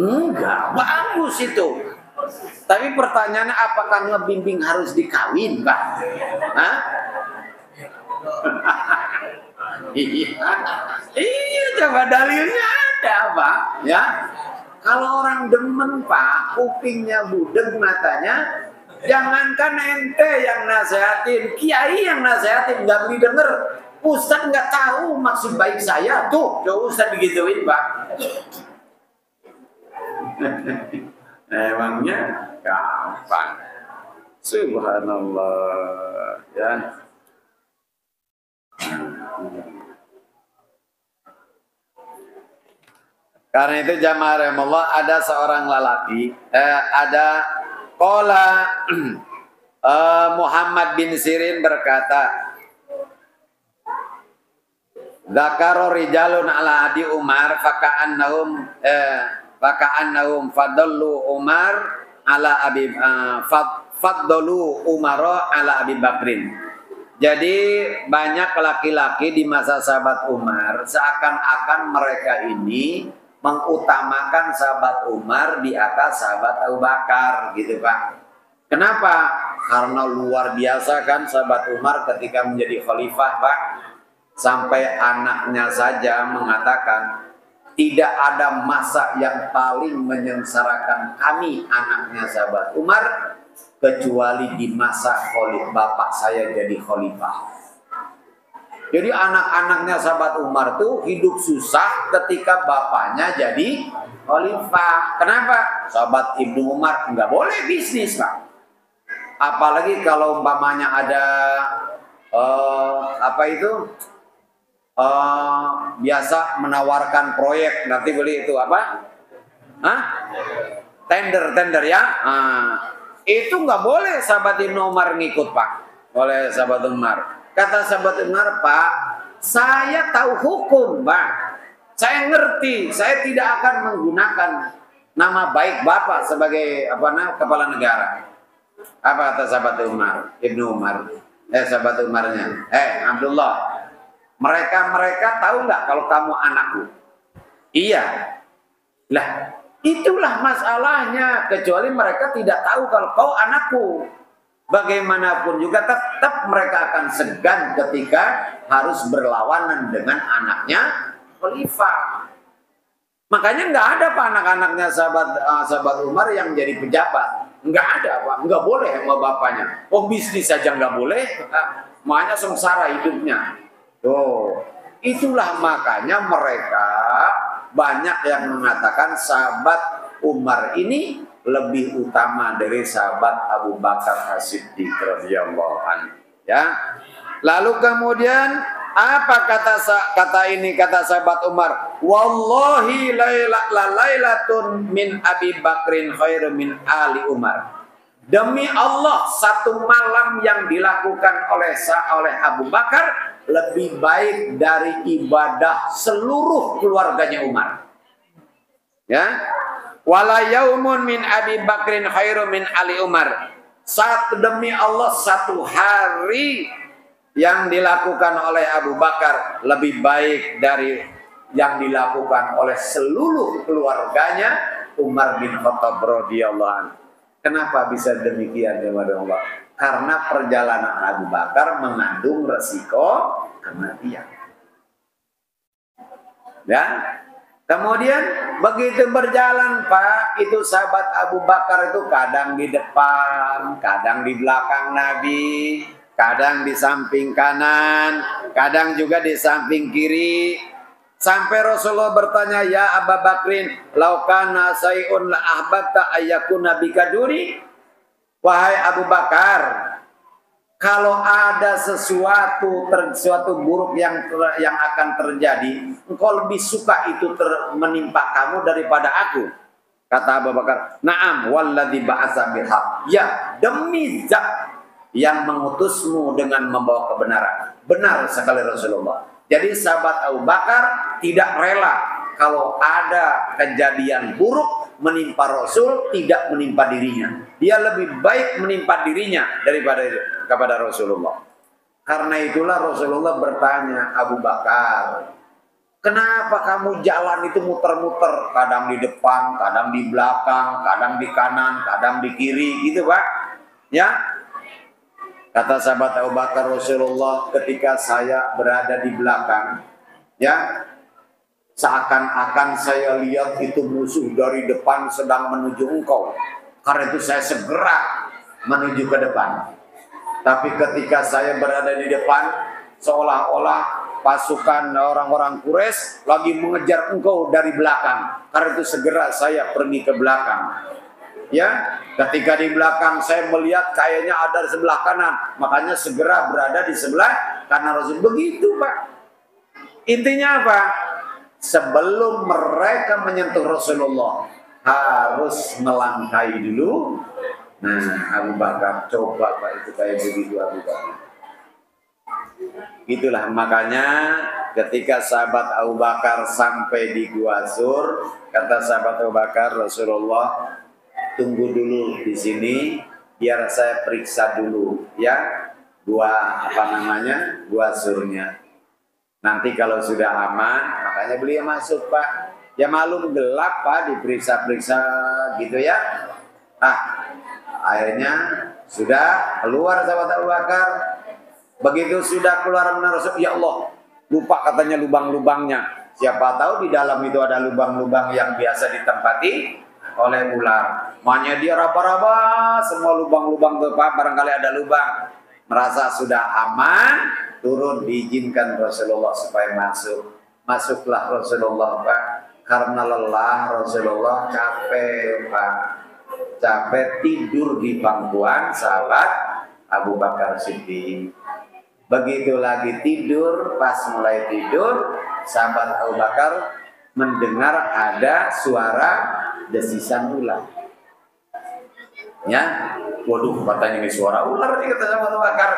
Enggak, bagus itu. Tapi pertanyaannya, apakah ngebimbing harus dikawin Pak? Hah? Iya, coba dalilnya ada Pak, ya. Kalau orang demen Pak, kupingnya budeg, matanya, jangankan ente yang nasehatin, kiai yang nasehatin nggak beli denger. Ustadz nggak tahu maksud baik saya tuh, coba Ustadz digituin Pak. Emangnya gampang. Subhanallah, ya. Karena itu jamaah rahimahullah, ada seorang lelaki, ada qala Muhammad bin Sirin berkata, dzakara rijalun ala adi Umar faka'annahum fadallu Umar ala Abi faddalu Umar ala Abi Bakrin. Jadi banyak laki-laki di masa sahabat Umar seakan-akan mereka ini mengutamakan sahabat Umar di atas sahabat Abu Bakar, gitu Pak. Kenapa? Karena luar biasa kan sahabat Umar ketika menjadi khalifah Pak. Sampai anaknya saja mengatakan, tidak ada masa yang paling menyengsarakan kami anaknya sahabat Umar kecuali di masa bapak saya jadi khalifah. Jadi anak-anaknya sahabat Umar tuh hidup susah ketika bapaknya jadi khalifah. Kenapa? Sahabat Ibnu Umar nggak boleh bisnis Pak. Apalagi kalau umpamanya ada biasa menawarkan proyek, nanti beli itu apa? Tender ya. Itu nggak boleh sahabat Ibnu Umar ngikut Pak. Oleh sahabat Umar. Kata sahabat Umar, Pak, saya tahu hukum Pak. Saya ngerti, saya tidak akan menggunakan nama baik Bapak sebagai kepala negara. Apa kata sahabat Umar? Ibnu Umar. Sahabat Umarnya. Abdullah. Mereka tahu nggak kalau kamu anakku? Iya. Lah, itulah masalahnya. Kecuali mereka tidak tahu kalau kau anakku. Bagaimanapun juga tetap mereka akan segan ketika harus berlawanan dengan anaknya khalifah. Makanya nggak ada pak anak-anaknya sahabat Umar yang jadi pejabat. Nggak ada pak, nggak boleh sama bapaknya. Oh bisnis saja nggak boleh, makanya sengsara hidupnya. Tuh, itulah makanya mereka banyak yang mengatakan sahabat Umar ini lebih utama dari sahabat Abu Bakar As-Siddiq radhiyallahu anhu. Ya. Lalu kemudian apa kata sahabat Umar? Wallahi lailatun min Abi Bakrin khairu min ali Umar. Demi Allah satu malam yang dilakukan oleh Abu Bakar lebih baik dari ibadah seluruh keluarganya Umar. Ya. Wala yaumun min Abi Bakrin khairu min Ali Umar. Demi Allah satu hari yang dilakukan oleh Abu Bakar lebih baik dari yang dilakukan oleh seluruh keluarganya Umar bin Khattab radhiyallahu anhu. Kenapa bisa demikian ya Allah? Karena perjalanan Abu Bakar mengandung resiko kematian. Ya. Kemudian begitu berjalan Pak, itu sahabat Abu Bakar itu kadang di depan, kadang di belakang Nabi, kadang di samping kanan, kadang juga di samping kiri. Sampai Rasulullah bertanya, ya Abu Bakrin, laukana sayun la ahbabta ayyakuna bikaduri. Wahai Abu Bakar, kalau ada sesuatu buruk yang akan terjadi, engkau lebih suka itu menimpa kamu daripada aku. Kata Abu Bakar, "Na'am walladzi ba'atsa bil haqq." Ya, demi zat yang mengutusmu dengan membawa kebenaran. Benar sekali Rasulullah. Jadi sahabat Abu Bakar tidak rela kalau ada kejadian buruk menimpa Rasul, tidak menimpa dirinya. Dia lebih baik menimpa dirinya daripada kepada Rasulullah. Karena itulah Rasulullah bertanya, Abu Bakar, kenapa kamu jalan itu muter-muter? Kadang di depan, kadang di belakang, kadang di kanan, kadang di kiri, gitu Pak. Ya. Kata sahabat Abu Bakar, Rasulullah, ketika saya berada di belakang, ya, seakan-akan saya lihat itu musuh dari depan sedang menuju engkau. Karena itu saya segera menuju ke depan. Tapi ketika saya berada di depan, seolah-olah pasukan orang-orang Quraisy lagi mengejar engkau dari belakang. Karena itu segera saya pergi ke belakang. Ya, ketika di belakang saya melihat kayaknya ada di sebelah kanan, makanya segera berada di sebelah kanan Rasul. Begitu Pak. Intinya apa? Sebelum mereka menyentuh Rasulullah harus melangkahi dulu. Nah, Abu Bakar coba Pak itu kayak begitu Abu Bakar. Itulah makanya ketika sahabat Abu Bakar sampai di Gua Sur, kata sahabat Abu Bakar, Rasulullah, tunggu dulu di sini biar saya periksa dulu ya Gua Surnya. Nanti kalau sudah aman, makanya beliau masuk Pak. Ya malum gelap Pak, diperiksa-periksa gitu ya. Akhirnya sudah keluar sahabat Abu Bakar. Begitu sudah keluar Rasul, ya Allah, lupa katanya lubang-lubangnya. Siapa tahu di dalam itu ada lubang-lubang yang biasa ditempati oleh ular. Makanya dia raba-raba semua lubang-lubang itu Pak, barangkali ada lubang. Merasa sudah aman, turun diizinkan Rasulullah supaya masuk. Masuklah Rasulullah Pak. Karena lelah Rasulullah capek Pak. Capek tidur di pangkuan sahabat Abu Bakar Siddiq. Begitu lagi tidur, pas mulai tidur, sahabat Abu Bakar mendengar ada suara desisan ular. Ya, waduh katanya ini suara ular nih kata sahabat Abu Bakar.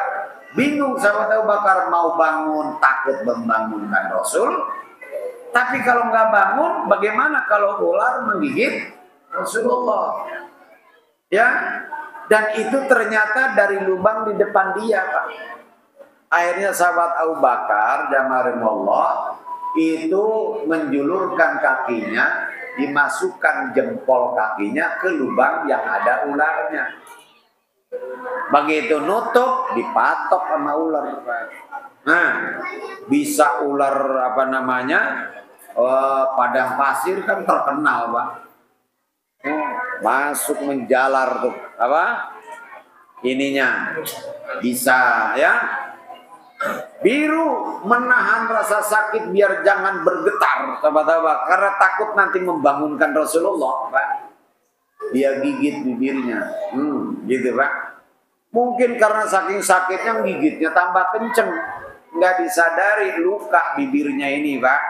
Bingung sahabat Abu Bakar mau bangun, takut membangunkan Rasul. Tapi kalau nggak bangun, bagaimana kalau ular menggigit Rasulullah? Ya, dan itu ternyata dari lubang di depan dia, Pak. Akhirnya sahabat Abu Bakar, jamarimullah, itu menjulurkan kakinya, dimasukkan jempol kakinya ke lubang yang ada ularnya. Begitu nutup dipatok sama ular. Nah, bisa ular apa namanya? Padang pasir kan terkenal, Pak. Masuk menjalar tuh apa? Ininya bisa ya. Biru menahan rasa sakit biar jangan bergetar, sahabat-sahabat, karena takut nanti membangunkan Rasulullah, Pak. Dia gigit bibirnya, gitu, Pak. Mungkin karena saking sakitnya gigitnya tambah kenceng, nggak disadari luka bibirnya ini, Pak.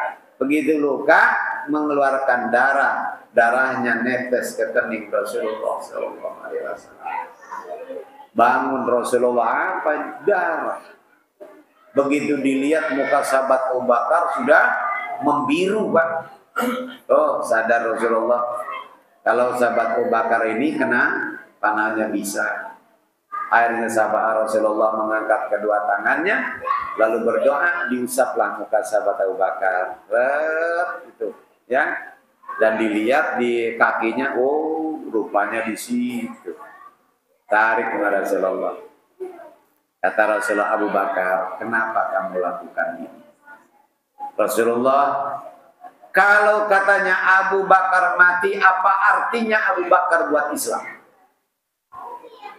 Begitu luka mengeluarkan darah, darahnya netes ke kening Rasulullah SAW. Bangun Rasulullah, apa darah? Begitu dilihat muka sahabat Abu Bakar sudah membiru, Pak. Oh, sadar Rasulullah. Kalau sahabat Abu Bakar ini kena panahnya bisa. Akhirnya sahabat Rasulullah mengangkat kedua tangannya, lalu berdoa, diusaplah muka sahabat Abu Bakar. Itu, ya. Dan dilihat di kakinya, oh, rupanya di situ. Tarik kepada Rasulullah. Kata Rasulullah, Abu Bakar, kenapa kamu lakukan ini? Rasulullah, kalau katanya Abu Bakar mati, apa artinya Abu Bakar buat Islam?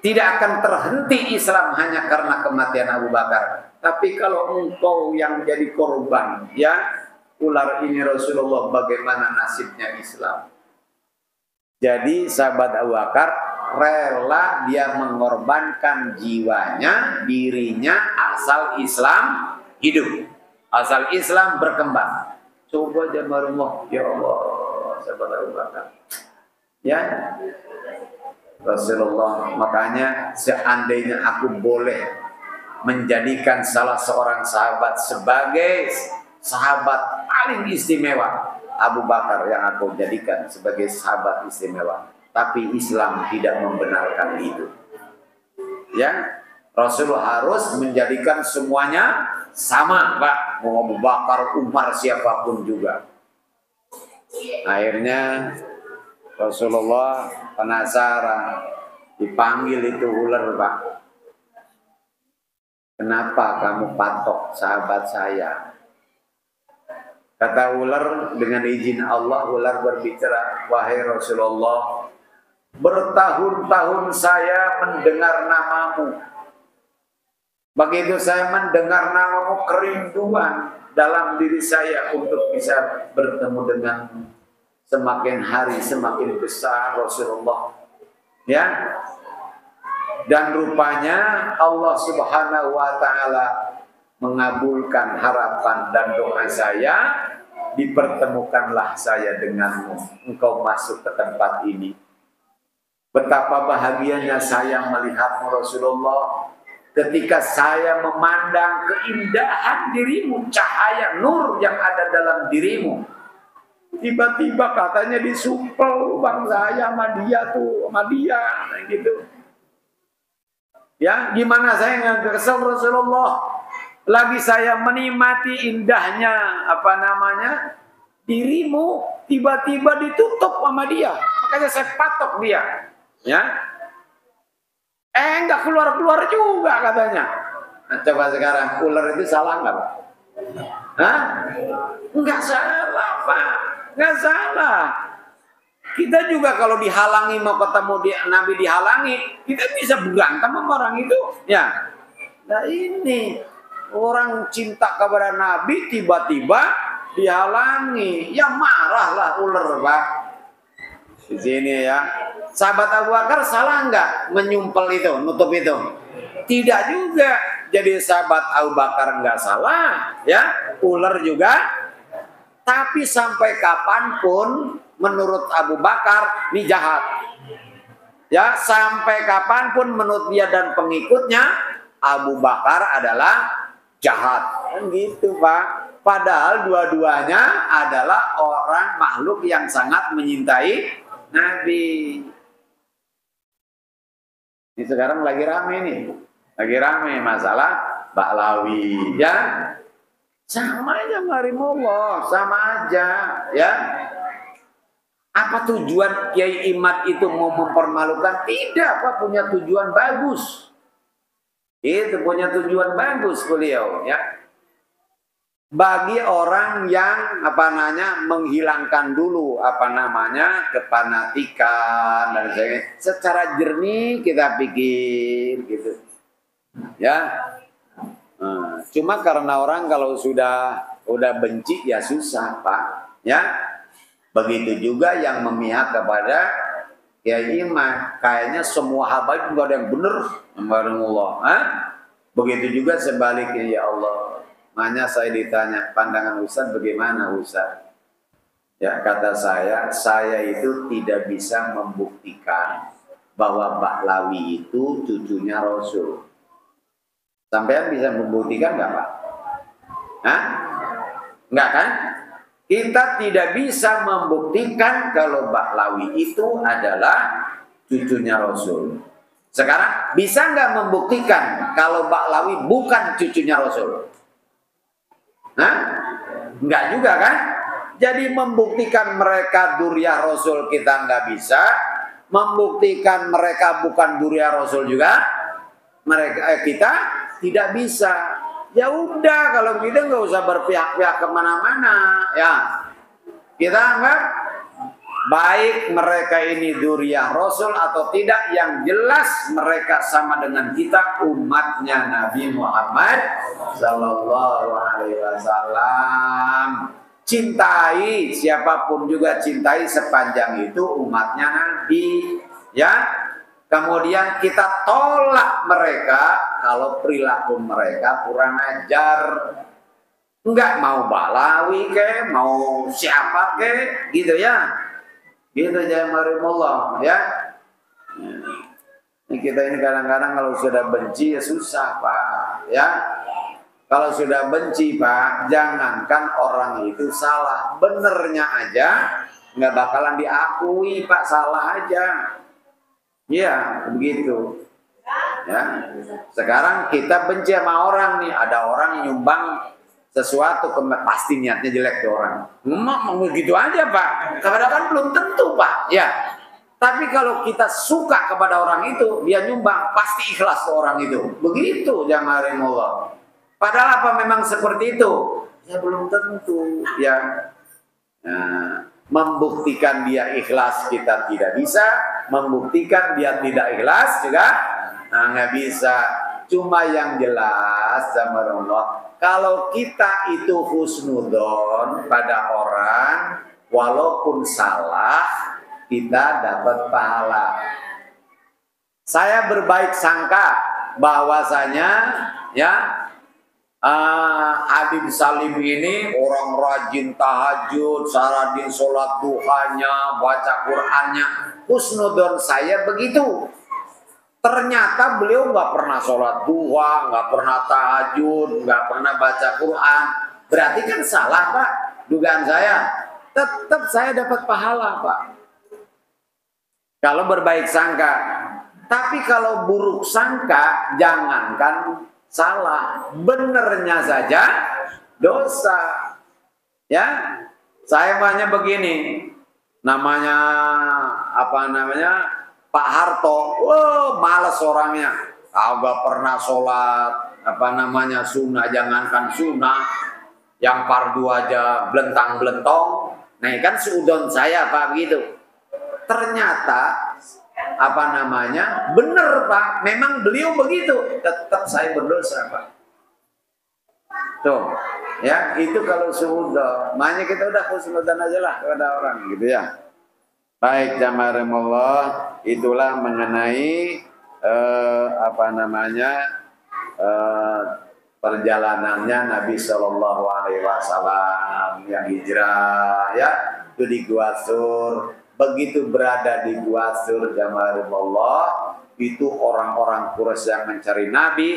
Tidak akan terhenti Islam hanya karena kematian Abu Bakar. Tapi kalau engkau yang jadi korban, ya, ular ini Rasulullah, bagaimana nasibnya Islam? Jadi sahabat Abu Bakar rela dia mengorbankan jiwanya, dirinya, asal Islam hidup, asal Islam berkembang. Coba jamarullah, ya Allah, sahabat Abu Bakar. Ya, Rasulullah, makanya seandainya aku boleh menjadikan salah seorang sahabat sebagai sahabat paling istimewa, Abu Bakar yang aku jadikan sebagai sahabat istimewa. Tapi Islam tidak membenarkan itu. Ya, Rasulullah harus menjadikan semuanya sama, Pak. Mau Abu Bakar, Umar, siapapun juga. Akhirnya Rasulullah penasaran, dipanggil itu ular, Pak. Kenapa kamu patok sahabat saya? Kata ular, dengan izin Allah, ular berbicara, wahai Rasulullah, bertahun-tahun saya mendengar namamu. Begitu saya mendengar namamu, kerinduan dalam diri saya untuk bisa bertemu denganmu. Semakin hari semakin besar Rasulullah. Ya. Dan rupanya Allah Subhanahu wa taala mengabulkan harapan dan doa saya, dipertemukanlah saya denganmu, engkau masuk ke tempat ini. Betapa bahagianya saya melihatmu Rasulullah, ketika saya memandang keindahan dirimu, cahaya nur yang ada dalam dirimu. Tiba-tiba katanya disumpel bang saya sama dia tuh, sama dia, gitu. Ya, gimana saya nggak kesel Rasulullah? Lagi saya menikmati indahnya apa namanya dirimu, tiba-tiba ditutup sama dia. Makanya saya patok dia, ya. Nggak keluar-keluar juga katanya. Nah, coba sekarang ular itu salah nggak, Pak? Hah? Nggak salah, Pak. Nggak salah. Kita juga kalau dihalangi mau ketemu Nabi dihalangi, kita bisa berantem sama orang itu, ya. Nah ini orang cinta kepada Nabi tiba-tiba dihalangi, ya marahlah ular, Pak. Di sini ya, sahabat Abu Bakar salah nggak menyumpel itu, nutup itu? Tidak juga. Jadi sahabat Abu Bakar nggak salah, ya, ular juga. Tapi sampai kapanpun menurut Abu Bakar ini jahat. Ya, sampai kapanpun menurut dia dan pengikutnya Abu Bakar adalah jahat. Kan gitu, Pak. Padahal dua-duanya adalah orang makhluk yang sangat menyintai Nabi. Ini sekarang lagi rame nih. Lagi rame masalah Baklawi, ya. Sama aja marimullah, sama aja, ya. Apa tujuan Kiai Imad itu mau mempermalukan? Tidak, Pak, punya tujuan bagus. Itu punya tujuan bagus beliau, ya. Bagi orang yang menghilangkan dulu kepanatikan dan sebagainya, secara jernih kita pikir gitu, ya. Cuma karena orang kalau udah benci ya susah, Pak, ya. Begitu juga yang memihak kepada Kiai Imad, kayaknya semua habaib nggak ada yang benar, Allah. Begitu juga sebaliknya, ya Allah. Makanya saya ditanya, pandangan Ustaz bagaimana Ustaz? Ya, kata saya itu tidak bisa membuktikan bahwa Bahlawi itu cucunya Rasul. Sampean bisa membuktikan nggak, Pak? Hah? Enggak kan? Kita tidak bisa membuktikan kalau Bahlawi itu adalah cucunya Rasul. Sekarang bisa nggak membuktikan kalau Bahlawi bukan cucunya Rasul? Hah? Enggak juga kan? Jadi membuktikan mereka duriyah Rasul kita nggak bisa, membuktikan mereka bukan duriyah Rasul juga kita tidak bisa. Ya udah, kalau begitu nggak usah berpihak-pihak kemana-mana, ya. Kita anggap baik mereka ini duriyah Rasul atau tidak, yang jelas mereka sama dengan kita, umatnya Nabi Muhammad Sallallahu Alaihi Wasallam. Cintai siapapun juga, cintai sepanjang itu umatnya Nabi, ya. Kemudian kita tolak mereka kalau perilaku mereka kurang ajar. Enggak mau Bahlawi ke, mau siapa ke, gitu ya. Gitu ya, marimullah, ya. Kita ini kadang-kadang kalau sudah benci ya susah, Pak, ya. Kalau sudah benci, Pak, jangankan orang itu salah, benernya aja nggak bakalan diakui, Pak, salah aja. Iya, begitu. Ya. Sekarang kita benci sama orang nih, ada orang nyumbang sesuatu, pasti niatnya jelek tuh orang. Mau begitu aja, Pak. Kadang-kadang belum tentu, Pak. Ya. Tapi kalau kita suka kepada orang itu, dia nyumbang, pasti ikhlas tuh orang itu. Begitu, jamaah Allah. Padahal apa memang seperti itu? Ya belum tentu, ya. Nah, membuktikan dia ikhlas kita tidak bisa, membuktikan dia tidak ikhlas juga nggak bisa. Cuma yang jelas, sama Allah, kalau kita itu husnudon pada orang, walaupun salah, kita dapat pahala. Saya berbaik sangka bahwasanya, ya, Habib Salim ini orang rajin tahajud, saradin sholat duhanya, baca Qur'annya. Husnudon saya begitu. Ternyata beliau nggak pernah sholat duha, nggak pernah tahajud, nggak pernah baca Qur'an. Berarti kan salah, Pak, dugaan saya. Tetap saya dapat pahala, Pak, kalau berbaik sangka. Tapi kalau buruk sangka, jangankan salah, benernya saja dosa. Ya, saya hanya begini, namanya Pak Harto, males orangnya, kagak pernah sholat sunnah, jangankan sunnah, yang fardu aja belentang-belentong. Nah, kan seudon saya, Pak, begitu. Ternyata bener, Pak, memang beliau begitu, tetap saya berdosa, Pak. Tuh, ya, itu kalau sudah, makanya kita udah husnudzan aja lah kepada orang, gitu ya. Baik, jamaah Allah, itulah mengenai perjalanannya Nabi Shallallahu Alaihi Wasallam yang hijrah, ya, itu di Gua Sur. Begitu berada di Gua Sur, jamaah Allah, itu orang-orang Quraisy yang mencari Nabi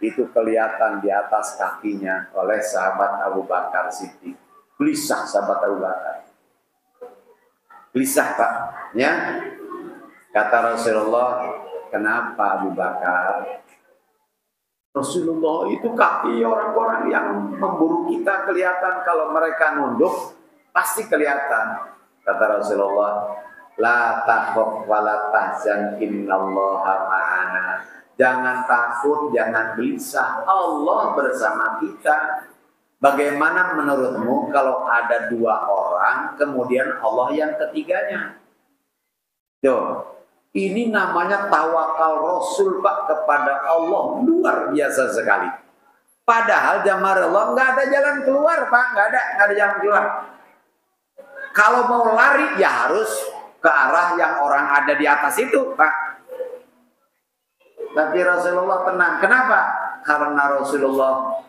itu kelihatan di atas kakinya oleh sahabat Abu Bakar Siddiq. Gelisah sahabat Abu Bakar. Gelisah, Pak, ya. Kata Rasulullah, kenapa Abu Bakar? Rasulullah, itu kaki orang-orang yang memburu kita kelihatan, kalau mereka nunduk pasti kelihatan. Kata Rasulullah, la takhaf wa la tahzan innallaha ma'ana. Jangan takut, jangan gelisah, Allah bersama kita. Bagaimana menurutmu kalau ada dua orang, kemudian Allah yang ketiganya? Tuh, ini namanya tawakal Rasul Pak kepada Allah, luar biasa sekali. Padahal jamaah Allah nggak ada jalan keluar Pak, nggak ada jalan keluar. Kalau mau lari ya harus ke arah yang orang ada di atas itu Pak. Tapi Rasulullah tenang. Kenapa? Karena Rasulullah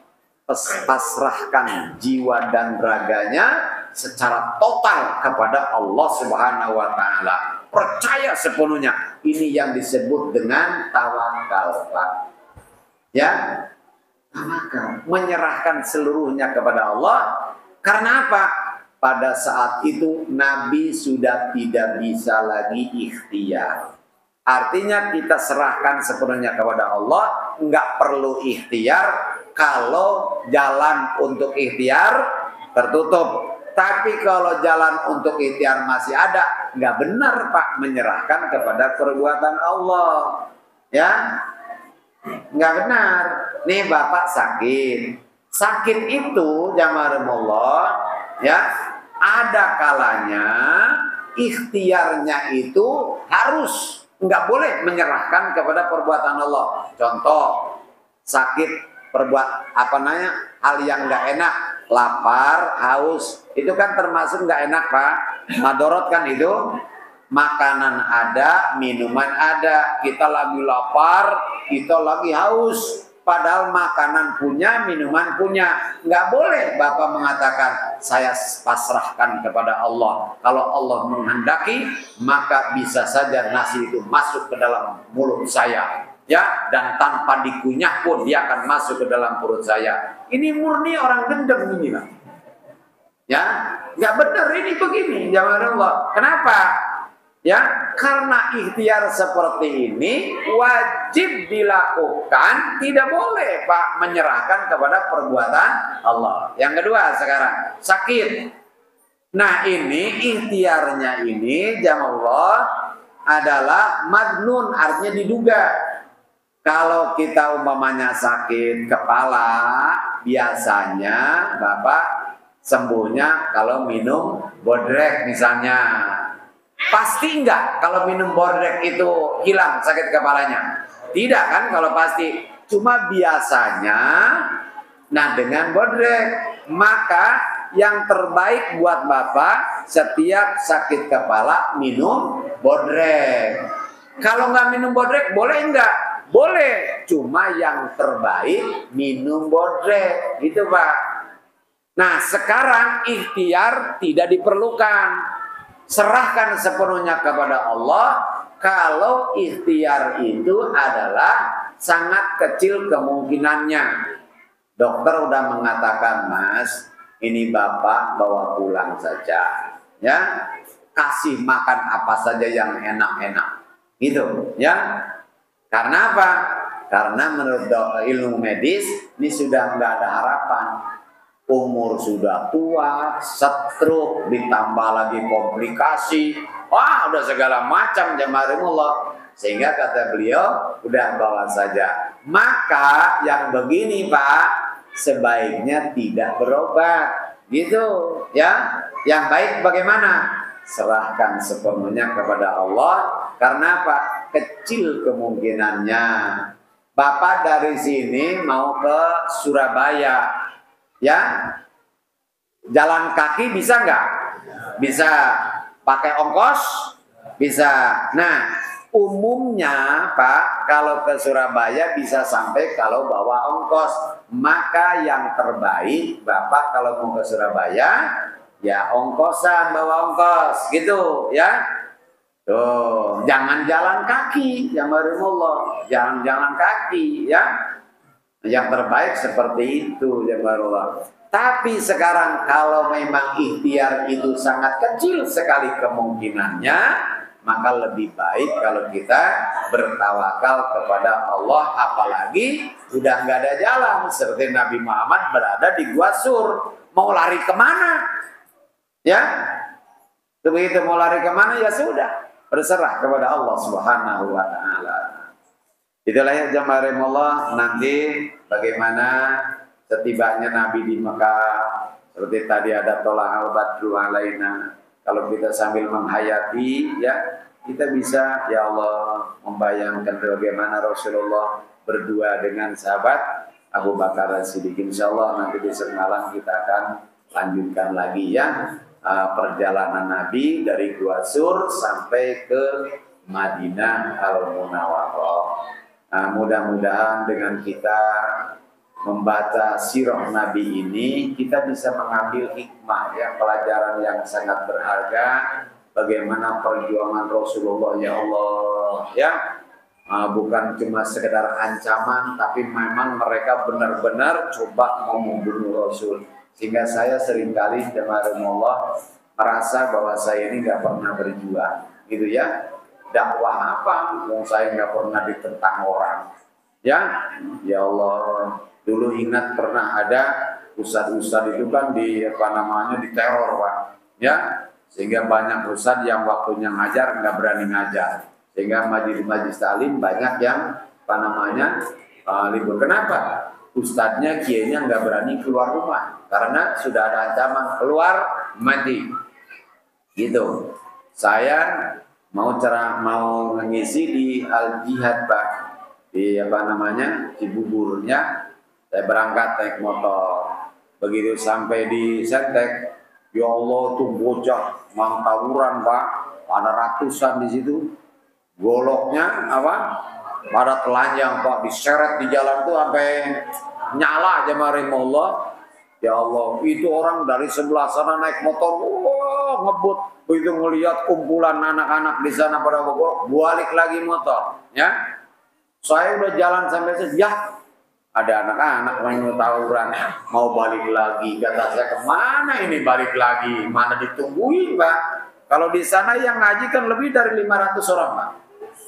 pasrahkan jiwa dan raganya secara total kepada Allah Subhanahu wa taala. Percaya sepenuhnya. Ini yang disebut dengan tawakal, Pak. Ya? Tawakal, menyerahkan seluruhnya kepada Allah. Karena apa? Pada saat itu Nabi sudah tidak bisa lagi ikhtiar. Artinya kita serahkan sepenuhnya kepada Allah, nggak perlu ikhtiar. Kalau jalan untuk ikhtiar tertutup, tapi kalau jalan untuk ikhtiar masih ada, nggak benar Pak menyerahkan kepada perbuatan Allah, ya, nggak benar. Nih Bapak sakit itu jamaah Allah, ya, ada kalanya ikhtiarnya itu harus, nggak boleh menyerahkan kepada perbuatan Allah. Contoh sakit, perbuat hal yang nggak enak, lapar, haus, itu kan termasuk nggak enak Pak. Madorot kan itu, makanan ada, minuman ada, kita lagi lapar, kita lagi haus, padahal makanan punya, minuman punya. Nggak boleh Bapak mengatakan saya pasrahkan kepada Allah. Kalau Allah menghendaki, maka bisa saja nasi itu masuk ke dalam mulut saya, ya, dan tanpa dikunyah pun dia akan masuk ke dalam perut saya. Ini murni orang gendeng ini, Pak. Ya, nggak benar ini begini, jamaah Allah. Kenapa? Ya, karena ikhtiar seperti ini wajib dilakukan, tidak boleh Pak menyerahkan kepada perbuatan Allah. Yang kedua sekarang sakit. Nah ini ikhtiarnya ini jamaah Allah adalah madnun, artinya diduga. Kalau kita umpamanya sakit kepala, biasanya Bapak sembuhnya kalau minum bodrek misalnya. Pasti enggak kalau minum bodrek itu hilang sakit kepalanya? Tidak kan kalau pasti. Cuma biasanya, nah dengan bodrek, maka yang terbaik buat Bapak setiap sakit kepala minum bodrek. Kalau nggak minum bodrek boleh enggak? Boleh, cuma yang terbaik minum bodrek, gitu Pak. Nah sekarang ikhtiar tidak diperlukan. Serahkan sepenuhnya kepada Allah. Kalau ikhtiar itu adalah sangat kecil kemungkinannya. Dokter udah mengatakan, Mas, ini Bapak bawa pulang saja, ya, kasih makan apa saja yang enak-enak, gitu, ya. Karena apa? Karena menurut ilmu medis ini sudah nggak ada harapan. Umur sudah tua, stroke, ditambah lagi komplikasi, wah udah segala macam jamaah Allah. Sehingga kata beliau, udah bawa saja. Maka yang begini Pak, sebaiknya tidak berobat, gitu ya. Yang baik bagaimana? Serahkan sepenuhnya kepada Allah. Karena apa? Kecil kemungkinannya. Bapak dari sini mau ke Surabaya, ya, jalan kaki bisa nggak? Bisa. Pakai ongkos? Bisa. Nah, umumnya Pak, kalau ke Surabaya bisa sampai kalau bawa ongkos. Maka yang terbaik Bapak kalau mau ke Surabaya, ya ongkosan, bawa ongkos, gitu ya. Tuh, jangan jalan kaki, ya Allah, jangan jalan kaki, ya. Yang terbaik seperti itu, ya Allah. Tapi sekarang kalau memang ikhtiar itu sangat kecil sekali kemungkinannya, maka lebih baik kalau kita bertawakal kepada Allah. Apalagi udah nggak ada jalan, seperti Nabi Muhammad berada di Gua Sur, mau lari kemana? Ya, Begitu mau lari kemana ya sudah, berserah kepada Allah Subhanahu wa taala. Itulah ya jamaah rahimallah, nanti bagaimana setibanya Nabi di Mekah, seperti tadi ada tolak al-badru alaina. Kalau kita sambil menghayati ya, kita bisa ya Allah membayangkan bagaimana Rasulullah berdua dengan sahabat Abu Bakar As-Siddiq. Insyaallah nanti besok malam kita akan lanjutkan lagi ya perjalanan Nabi dari Gua Sur sampai ke Madinah Al-Munawwarah. Mudah-mudahan dengan kita membaca sirah Nabi ini kita bisa mengambil hikmah ya, pelajaran yang sangat berharga bagaimana perjuangan Rasulullah ya Allah ya. Bukan cuma sekedar ancaman, tapi memang mereka benar-benar coba mau membunuh Rasul. Sehingga saya seringkali jemaah Allah merasa bahwa saya ini nggak pernah berjuang, gitu ya. Dakwah apa? Yang saya nggak pernah ditentang orang. Ya Allah. Dulu ingat pernah ada ustadz-ustadz itu kan diteror Pak. Ya, sehingga banyak ustadz yang waktunya ngajar nggak berani ngajar. Sehingga majelis taklim banyak yang libur. Kenapa? Ustadznya, kiainya nggak berani keluar rumah karena sudah ada ancaman keluar mati. Gitu. Saya mau mengisi di Al Jihad Pak, di Cibuburnya. Saya berangkat naik motor. Begitu sampai di Sentek, ya Allah tuh bocah mang tawuran Pak, ada ratusan di situ. Goloknya pada telanjang Pak, diseret di jalan tuh sampai nyala jemaah rahimallah. Ya Allah, itu orang dari sebelah sana naik motor, ngebut. Begitu ngelihat kumpulan anak-anak di sana pada golok, balik lagi motor. Ya, saya udah jalan sampai sejak ada anak-anak yang tawuran, mau balik lagi. Kata saya, kemana ini balik lagi? Mana ditungguin Pak? Kalau di sana yang ngaji kan lebih dari 500 orang Pak.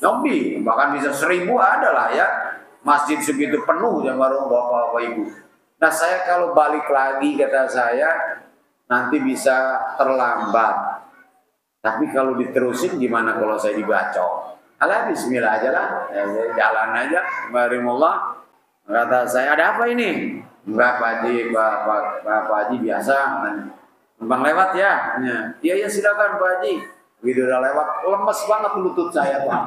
Lebih, bahkan bisa 1000 ada lah ya. Masjid segitu penuh ya baru bapak ibu. Nah saya kalau balik lagi kata saya nanti bisa terlambat. Tapi kalau diterusin gimana kalau saya dibacok? Alah bismillah aja lah, jalan aja. Barimullah. Kata saya, ada apa ini? Enggak Pak Haji, Pak Haji biasa. Bang lewat ya? Iya silakan Pak Haji. Begitu udah lewat, lemes banget lutut saya Pak.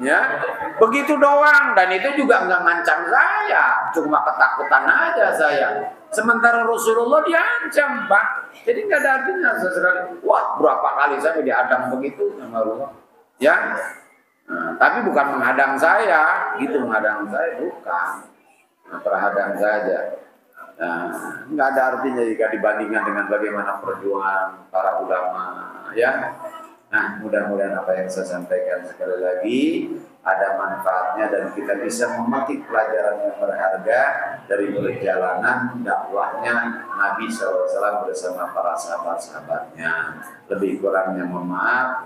Ya, begitu doang. Dan itu juga nggak ngancam saya, cuma ketakutan aja saya. Sementara Rasulullah diancam Pak. Jadi nggak ada artinya sesekali. Wah, berapa kali saya dihadang begitu sama Allah. Ya, tapi bukan menghadang saya, gitu menghadang saya bukan. Terhadang saja. Nggak ada artinya jika dibandingkan dengan bagaimana perjuangan para ulama ya. Nah mudah-mudahan apa yang saya sampaikan sekali lagi ada manfaatnya dan kita bisa memetik pelajaran yang berharga dari perjalanan dakwahnya Nabi SAW bersama para sahabat-sahabatnya. Lebih kurangnya mohon maaf.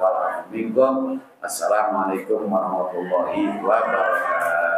Wassalamualaikum warahmatullahi wabarakatuh.